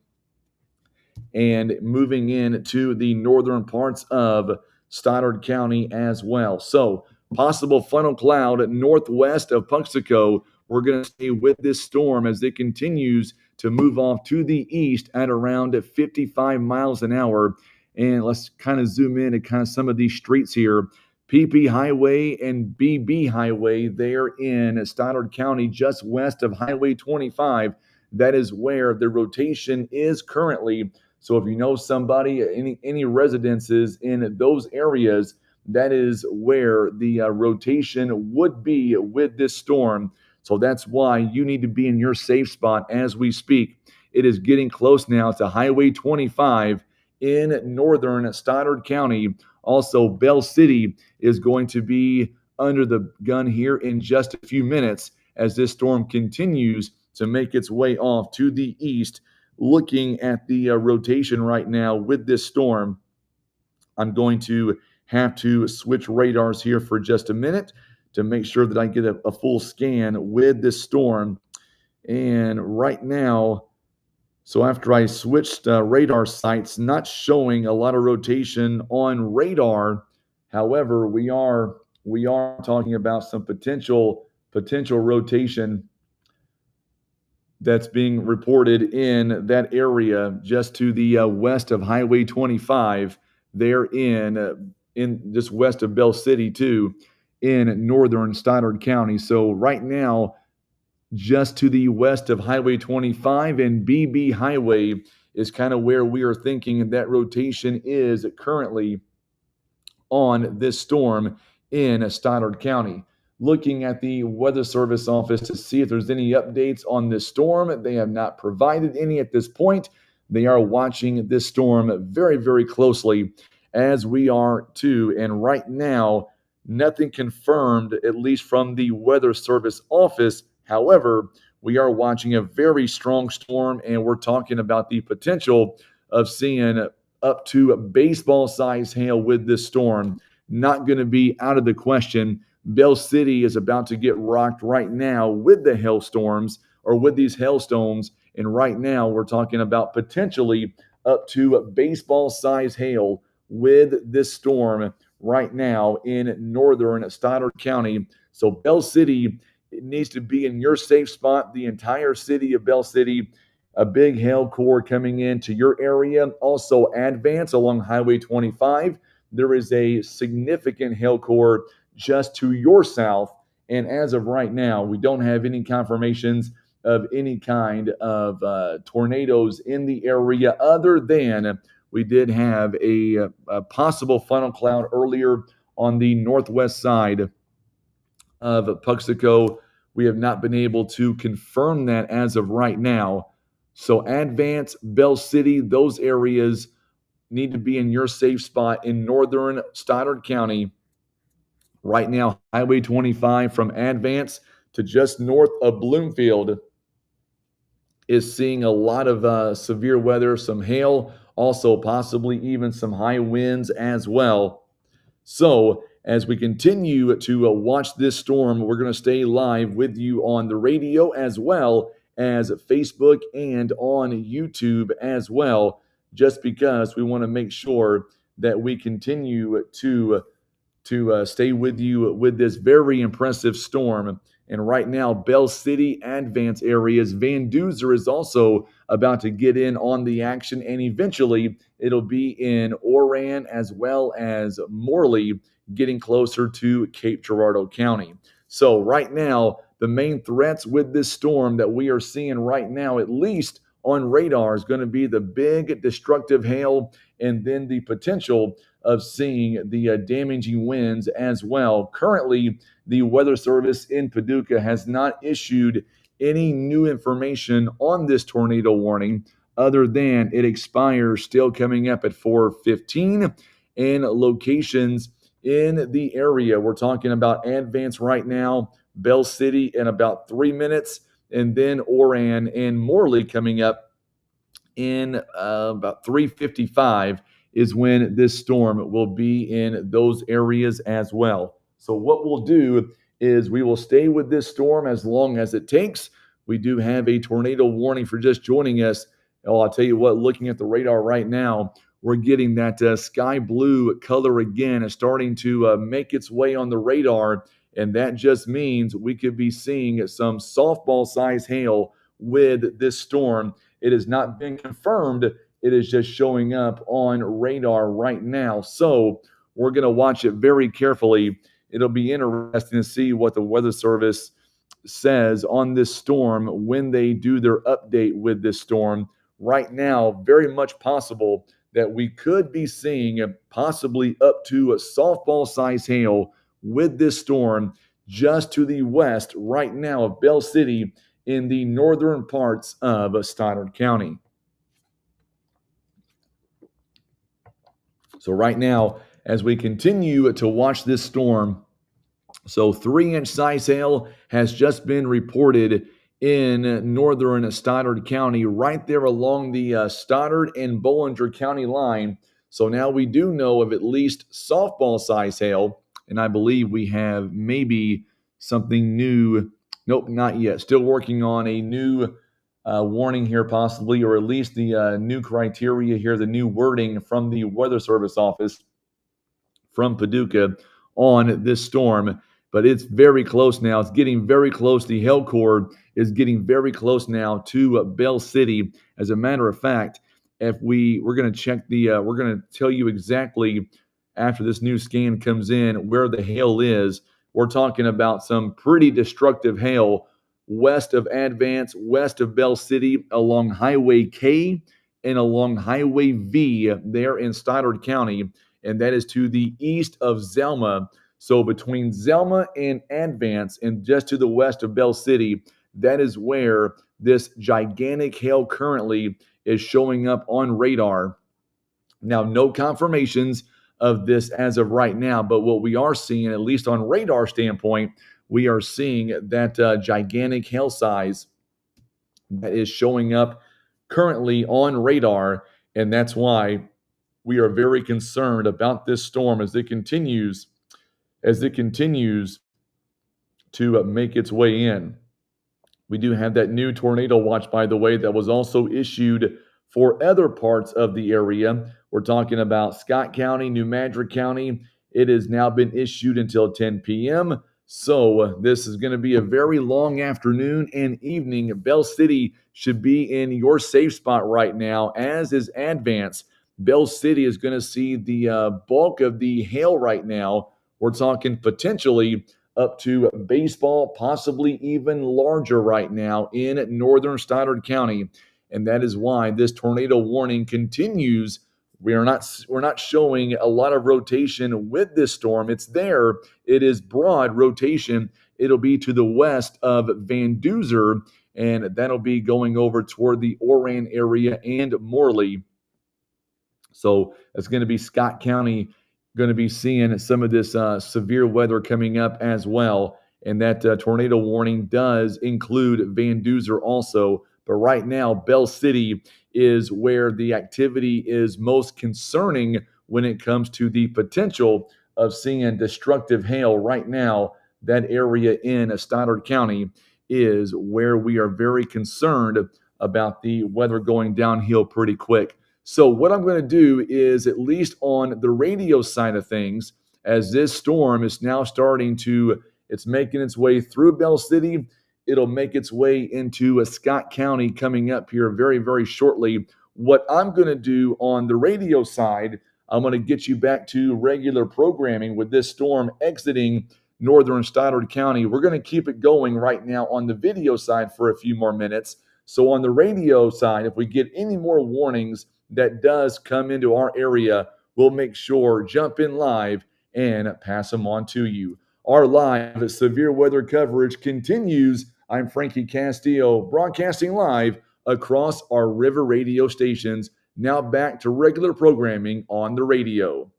and moving into the northern parts of Stoddard County as well. So possible funnel cloud northwest of Puxico. We're going to stay with this storm as it continues to move off to the east at around 55 miles an hour. And let's kind of zoom in at kind of some of these streets here. PP Highway and BB Highway there in Stoddard County, just west of Highway 25. That is where the rotation is currently. So if you know somebody, any residences in those areas, that is where the rotation would be with this storm. So that's why you need to be in your safe spot as we speak. It is getting close now to Highway 25 in northern Stoddard County. Also, Bell City is going to be under the gun here in just a few minutes as this storm continues to make its way off to the east. Looking at the rotation right now with this storm, I'm going to have to switch radars here for just a minute to make sure that I get a full scan with this storm. And right now, so after I switched radar sites, not showing a lot of rotation on radar. However, we are talking about some potential rotation that's being reported in that area just to the west of Highway 25. There in just west of Bell City too, in northern Stoddard County. So right now, just to the west of Highway 25 and BB Highway is kind of where we are thinking that rotation is currently on this storm in Stoddard County. Looking at the Weather Service office to see if there's any updates on this storm. They have not provided any at this point. They are watching this storm very, very closely, as we are too. And right now, nothing confirmed, at least from the Weather Service office. However, we are watching a very strong storm, and we're talking about the potential of seeing up to baseball size hail with this storm. Not going to be out of the question. Bell City is about to get rocked right now with the hailstorms or with these hailstones. And right now, we're talking about potentially up to baseball size hail with this storm right now in northern Stoddard County. So, Bell City, it needs to be in your safe spot. The entire city of Bell City, a big hail core coming into your area. Also, Advance along Highway 25. There is a significant hail core just to your south. And as of right now, we don't have any confirmations of any kind of tornadoes in the area, other than we did have a possible funnel cloud earlier on the northwest side of Puxico. We have not been able to confirm that as of right now. So Advance, Bell City, those areas need to be in your safe spot in northern Stoddard County. Right now, Highway 25 from Advance to just north of Bloomfield is seeing a lot of severe weather, some hail, also possibly even some high winds as well. So, as we continue to watch this storm, we're going to stay live with you on the radio as well as Facebook and on YouTube as well, just because we want to make sure that we continue to stay with you with this very impressive storm. And right now, Bell City, Advance areas, Van Duzer is also about to get in on the action, and eventually it'll be in Oran as well as Morley, getting closer to Cape Girardeau County. So right now, the main threats with this storm that we are seeing right now, at least on radar, is going to be the big destructive hail and then the potential of seeing the damaging winds as well. Currently, the Weather Service in Paducah has not issued any new information on this tornado warning, other than it expires still coming up at 4:15, and locations in the area. We're talking about Advance right now, Bell City in about 3 minutes, and then Oran and Morley coming up in about 3:55 is when this storm will be in those areas as well. So what we'll do is we will stay with this storm as long as it takes. We do have a tornado warning for just joining us. Oh, I'll tell you what, looking at the radar right now, we're getting that sky blue color again. It's starting to make its way on the radar, and that just means we could be seeing some softball-sized hail with this storm. It has not been confirmed. It is just showing up on radar right now. So we're going to watch it very carefully. It'll be interesting to see what the Weather Service says on this storm when they do their update with this storm. Right now, very much possible that we could be seeing possibly up to a softball size hail with this storm just to the west right now of Bell City in the northern parts of Stoddard County. So right now, as we continue to watch this storm, so 3-inch size hail has just been reported in northern Stoddard County, right there along the Stoddard and Bollinger County line. So now we do know of at least softball size hail and I believe we have maybe something new. Nope, not yet. Still working on a new warning here, possibly, or at least the new criteria here, the new wording from the Weather Service office from Paducah on this storm. But it's very close now. It's getting very close. The hail core is getting very close now to Bell City. As a matter of fact, if we're going to check we're going to tell you exactly after this new scan comes in where the hail is. We're talking about some pretty destructive hail west of Advance, west of Bell City, along Highway K and along Highway V there in Stoddard County, and that is to the east of Zelma. So between Zelma and Advance, and just to the west of Bell City, that is where this gigantic hail currently is showing up on radar. Now, no confirmations of this as of right now, but what we are seeing, at least on radar standpoint, we are seeing that gigantic hail size that is showing up currently on radar, and that's why we are very concerned about this storm as it continues to make its way in. We do have that new tornado watch, by the way, that was also issued for other parts of the area. We're talking about Scott County, New Madrid County. It has now been issued until 10 p.m. So this is going to be a very long afternoon and evening. Bell City should be in your safe spot right now, as is Advance. Bell City is going to see the bulk of the hail right now. We're talking potentially up to baseball, possibly even larger right now in northern Stoddard County. And that is why this tornado warning continues. We're not showing a lot of rotation with this storm. It's there. It is broad rotation. It'll be to the west of Van Duzer, and that'll be going over toward the Oran area and Morley. So it's going to be Scott County going to be seeing some of this severe weather coming up as well. And that tornado warning does include Van Duzer also. But right now, Bell City is where the activity is most concerning when it comes to the potential of seeing destructive hail. Right now, that area in Stoddard County is where we are very concerned about the weather going downhill pretty quick. So what I'm going to do is, at least on the radio side of things, as this storm is now it's making its way through Bell City. It'll make its way into Scott County coming up here very, very shortly. What I'm going to do on the radio side, I'm going to get you back to regular programming with this storm exiting northern Stoddard County. We're going to keep it going right now on the video side for a few more minutes. So on the radio side, if we get any more warnings that does come into our area, we'll make sure jump in live and pass them on to you. Our live severe weather coverage continues. I'm Frankie Castillo, broadcasting live across our river radio stations. Now back to regular programming on the radio.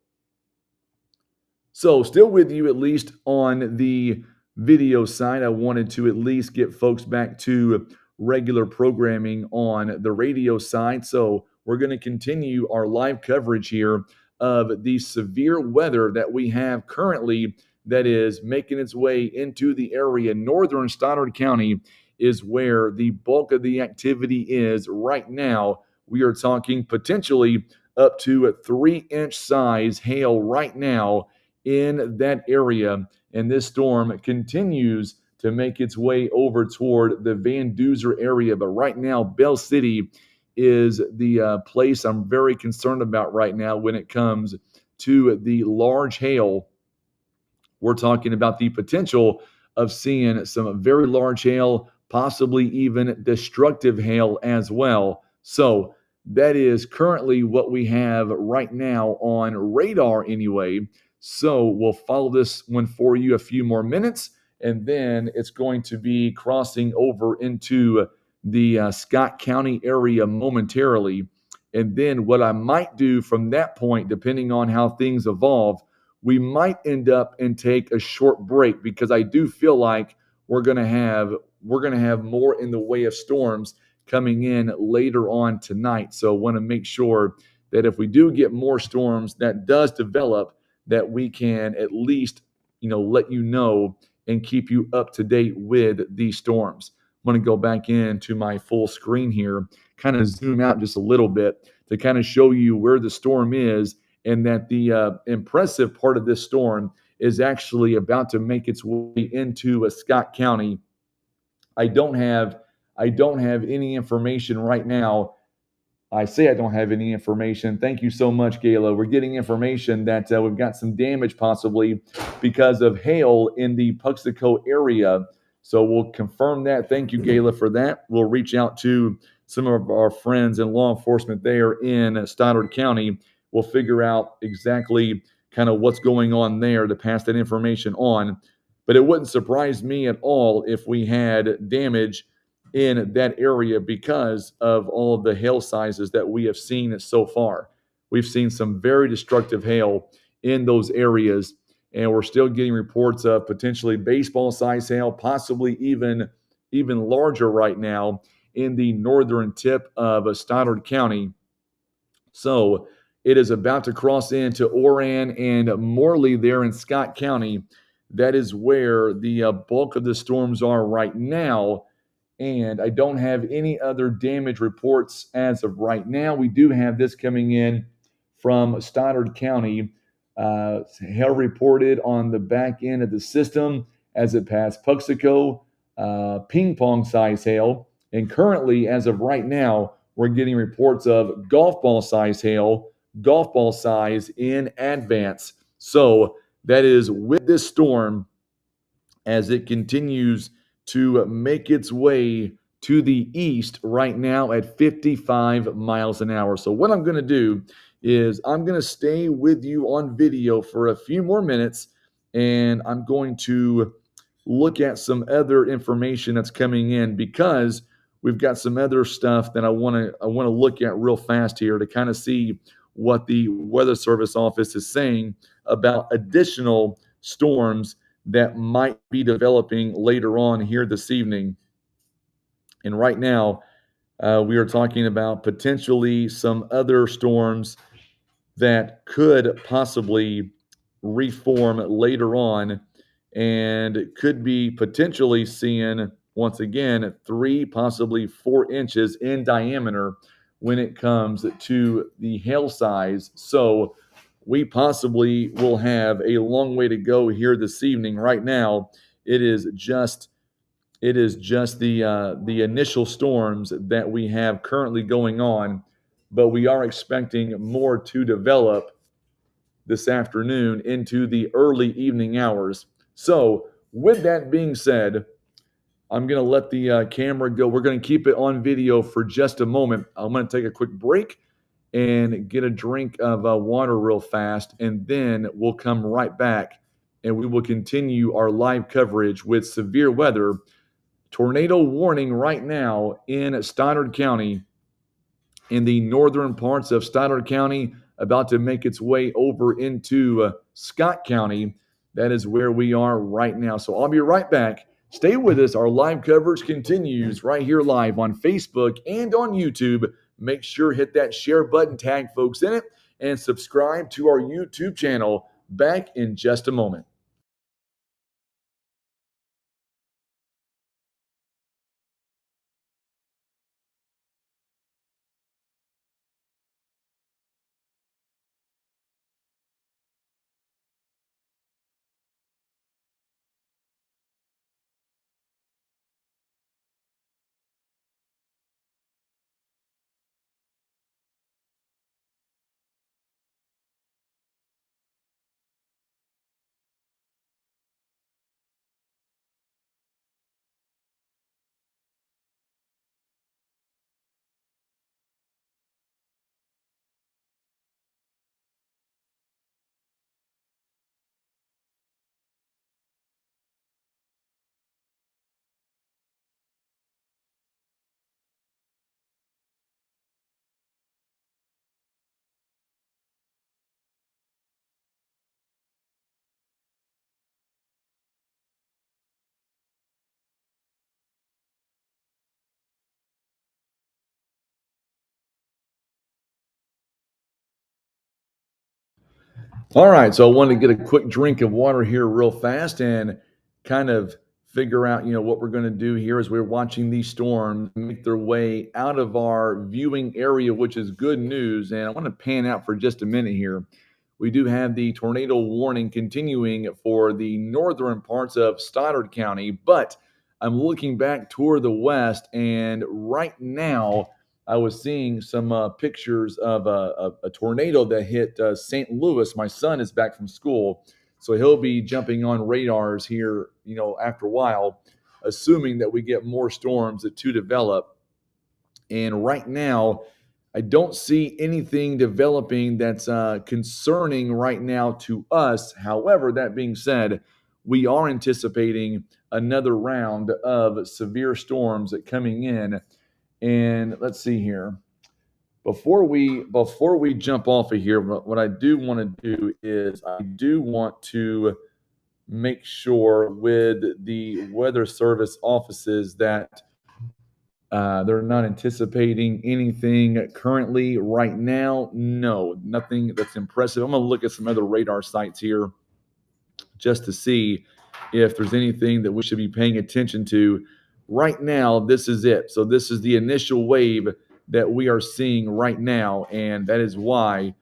So still with you, at least on the video side. I wanted to at least get folks back to regular programming on the radio side. So we're going to continue our live coverage here of the severe weather that we have currently that is making its way into the area. Northern Stoddard County is where the bulk of the activity is right now. We are talking potentially up to a 3-inch size hail right now in that area. And this storm continues to make its way over toward the Van Duzer area. But right now, Bell City is the place I'm very concerned about right now when it comes to the large hail. We're talking about the potential of seeing some very large hail, possibly even destructive hail as well. So that is currently what we have right now on radar anyway. So we'll follow this one for you a few more minutes, and then it's going to be crossing over into the Scott County area momentarily. And then what I might do from that point, depending on how things evolve, we might end up and take a short break, because I do feel like we're going to have more in the way of storms coming in later on tonight. So I want to make sure that if we do get more storms that does develop, that we can at least let you know and keep you up to date with these storms. I'm going to go back into my full screen here, kind of zoom out just a little bit to kind of show you where the storm is, and that the impressive part of this storm is actually about to make its way into Scott County. I don't have any information right now. I say I don't have any information. Thank you so much, Gayla. We're getting information that we've got some damage possibly because of hail in the Puxico area. So we'll confirm that. Thank you, Gayla, for that. We'll reach out to some of our friends in law enforcement there in Stoddard County. We'll figure out exactly kind of what's going on there to pass that information on. But it wouldn't surprise me at all if we had damage in that area because of all of the hail sizes that we have seen so far. We've seen some very destructive hail in those areas, and we're still getting reports of potentially baseball size hail, possibly even larger right now in the northern tip of Stoddard County. So it is about to cross into Oran and Morley there in Scott County. That is where the bulk of the storms are right now, and I don't have any other damage reports as of right now. We do have this coming in from Stoddard County. Hail reported on the back end of the system as it passed Puxico, ping pong size hail. And currently, as of right now, we're getting reports of golf ball size hail, golf ball size in advance. So that is with this storm as it continues to make its way to the east right now at 55 miles an hour. So what I'm going to do is I'm going to stay with you on video for a few more minutes, and I'm going to look at some other information that's coming in because we've got some other stuff that I want to look at real fast here to kind of see what the Weather Service office is saying about additional storms that might be developing later on here this evening. And right now, we are talking about potentially some other storms that could possibly reform later on and could be potentially seeing, once again, 3, possibly 4 inches in diameter when it comes to the hail size. So we possibly will have a long way to go here this evening. Right now, it is just the initial storms that we have currently going on, but we are expecting more to develop this afternoon into the early evening hours. So, with that being said, I'm going to let the camera go. We're going to keep it on video for just a moment. I'm going to take a quick break and get a drink of water real fast, and then we'll come right back and we will continue our live coverage with severe weather. Tornado warning right now in Stoddard County, in the northern parts of Stoddard County, about to make its way over into Scott County. That is where we are right now. So I'll be right back. Stay with us. Our live coverage continues right here live on Facebook and on YouTube. Make sure hit that share button, tag folks in it, and subscribe to our YouTube channel. Back in just a moment. All right, so I wanted to get a quick drink of water here real fast and kind of figure out, what we're going to do here as we're watching these storms make their way out of our viewing area, which is good news. And I want to pan out for just a minute here. We do have the tornado warning continuing for the northern parts of Stoddard County, but I'm looking back toward the west, and right now I was seeing some pictures of a tornado that hit St. Louis. My son is back from school, so he'll be jumping on radars here, after a while, assuming that we get more storms to develop. And right now, I don't see anything developing that's concerning right now to us. However, that being said, we are anticipating another round of severe storms coming in. And let's see here. Before we jump off of here, what I do want to do is I do want to make sure with the weather service offices that they're not anticipating anything currently right now. No, nothing that's impressive. I'm going to look at some other radar sites here just to see if there's anything that we should be paying attention to. Right now, this is it. So this is the initial wave that we are seeing right now, and that is why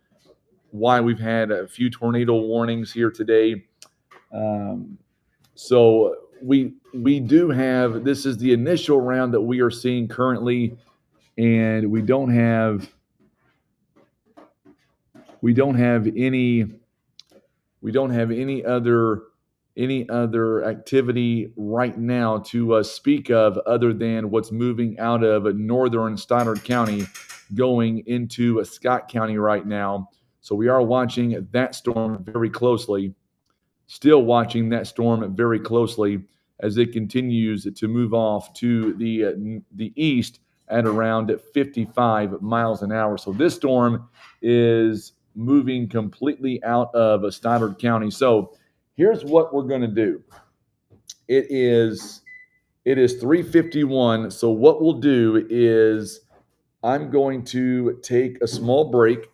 we've had a few tornado warnings here today. So we do have, this is the initial round that we are seeing currently, and we don't have any other activity right now to speak of other than what's moving out of northern Stoddard County going into Scott County right now. So we are watching that storm very closely. Still watching that storm very closely as it continues to move off to the east at around 55 miles an hour. So this storm is moving completely out of Stoddard County. So here's what we're going to do. It is 3:51. So what we'll do is I'm going to take a small break,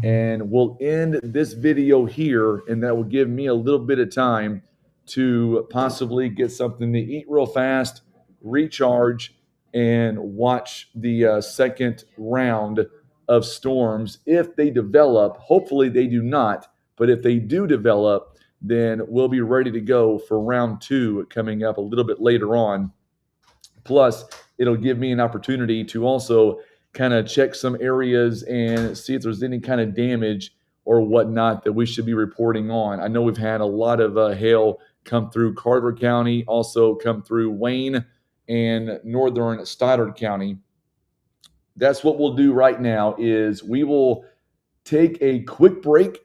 and we'll end this video here, and that will give me a little bit of time to possibly get something to eat real fast, recharge, and watch the second round of storms if they develop. Hopefully they do not, but if they do develop, then we'll be ready to go for round two coming up a little bit later on. Plus, it'll give me an opportunity to also kind of check some areas and see if there's any kind of damage or whatnot that we should be reporting on. I know we've had a lot of hail come through Carter County, also come through Wayne and northern Stoddard County. That's what we'll do right now is we will take a quick break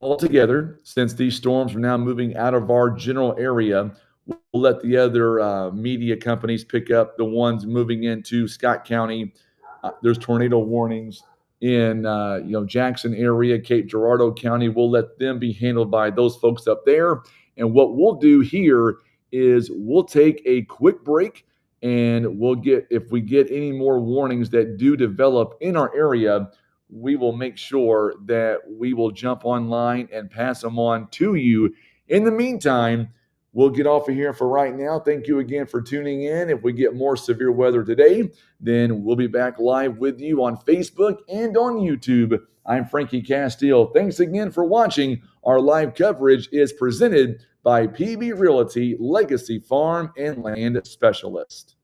altogether, since these storms are now moving out of our general area. We'll let the other media companies pick up the ones moving into Scott County. There's tornado warnings in Jackson area, Cape Girardeau County. We'll let them be handled by those folks up there. And what we'll do here is we'll take a quick break, and we'll get, if we get any more warnings that do develop in our area, we will make sure that we will jump online and pass them on to you. In the meantime, we'll get off of here for right now. Thank you again for tuning in. If we get more severe weather today, then we'll be back live with you on Facebook and on YouTube. I'm Frankie Castile. Thanks again for watching. Our live coverage is presented by PB Realty, Legacy Farm and Land Specialist.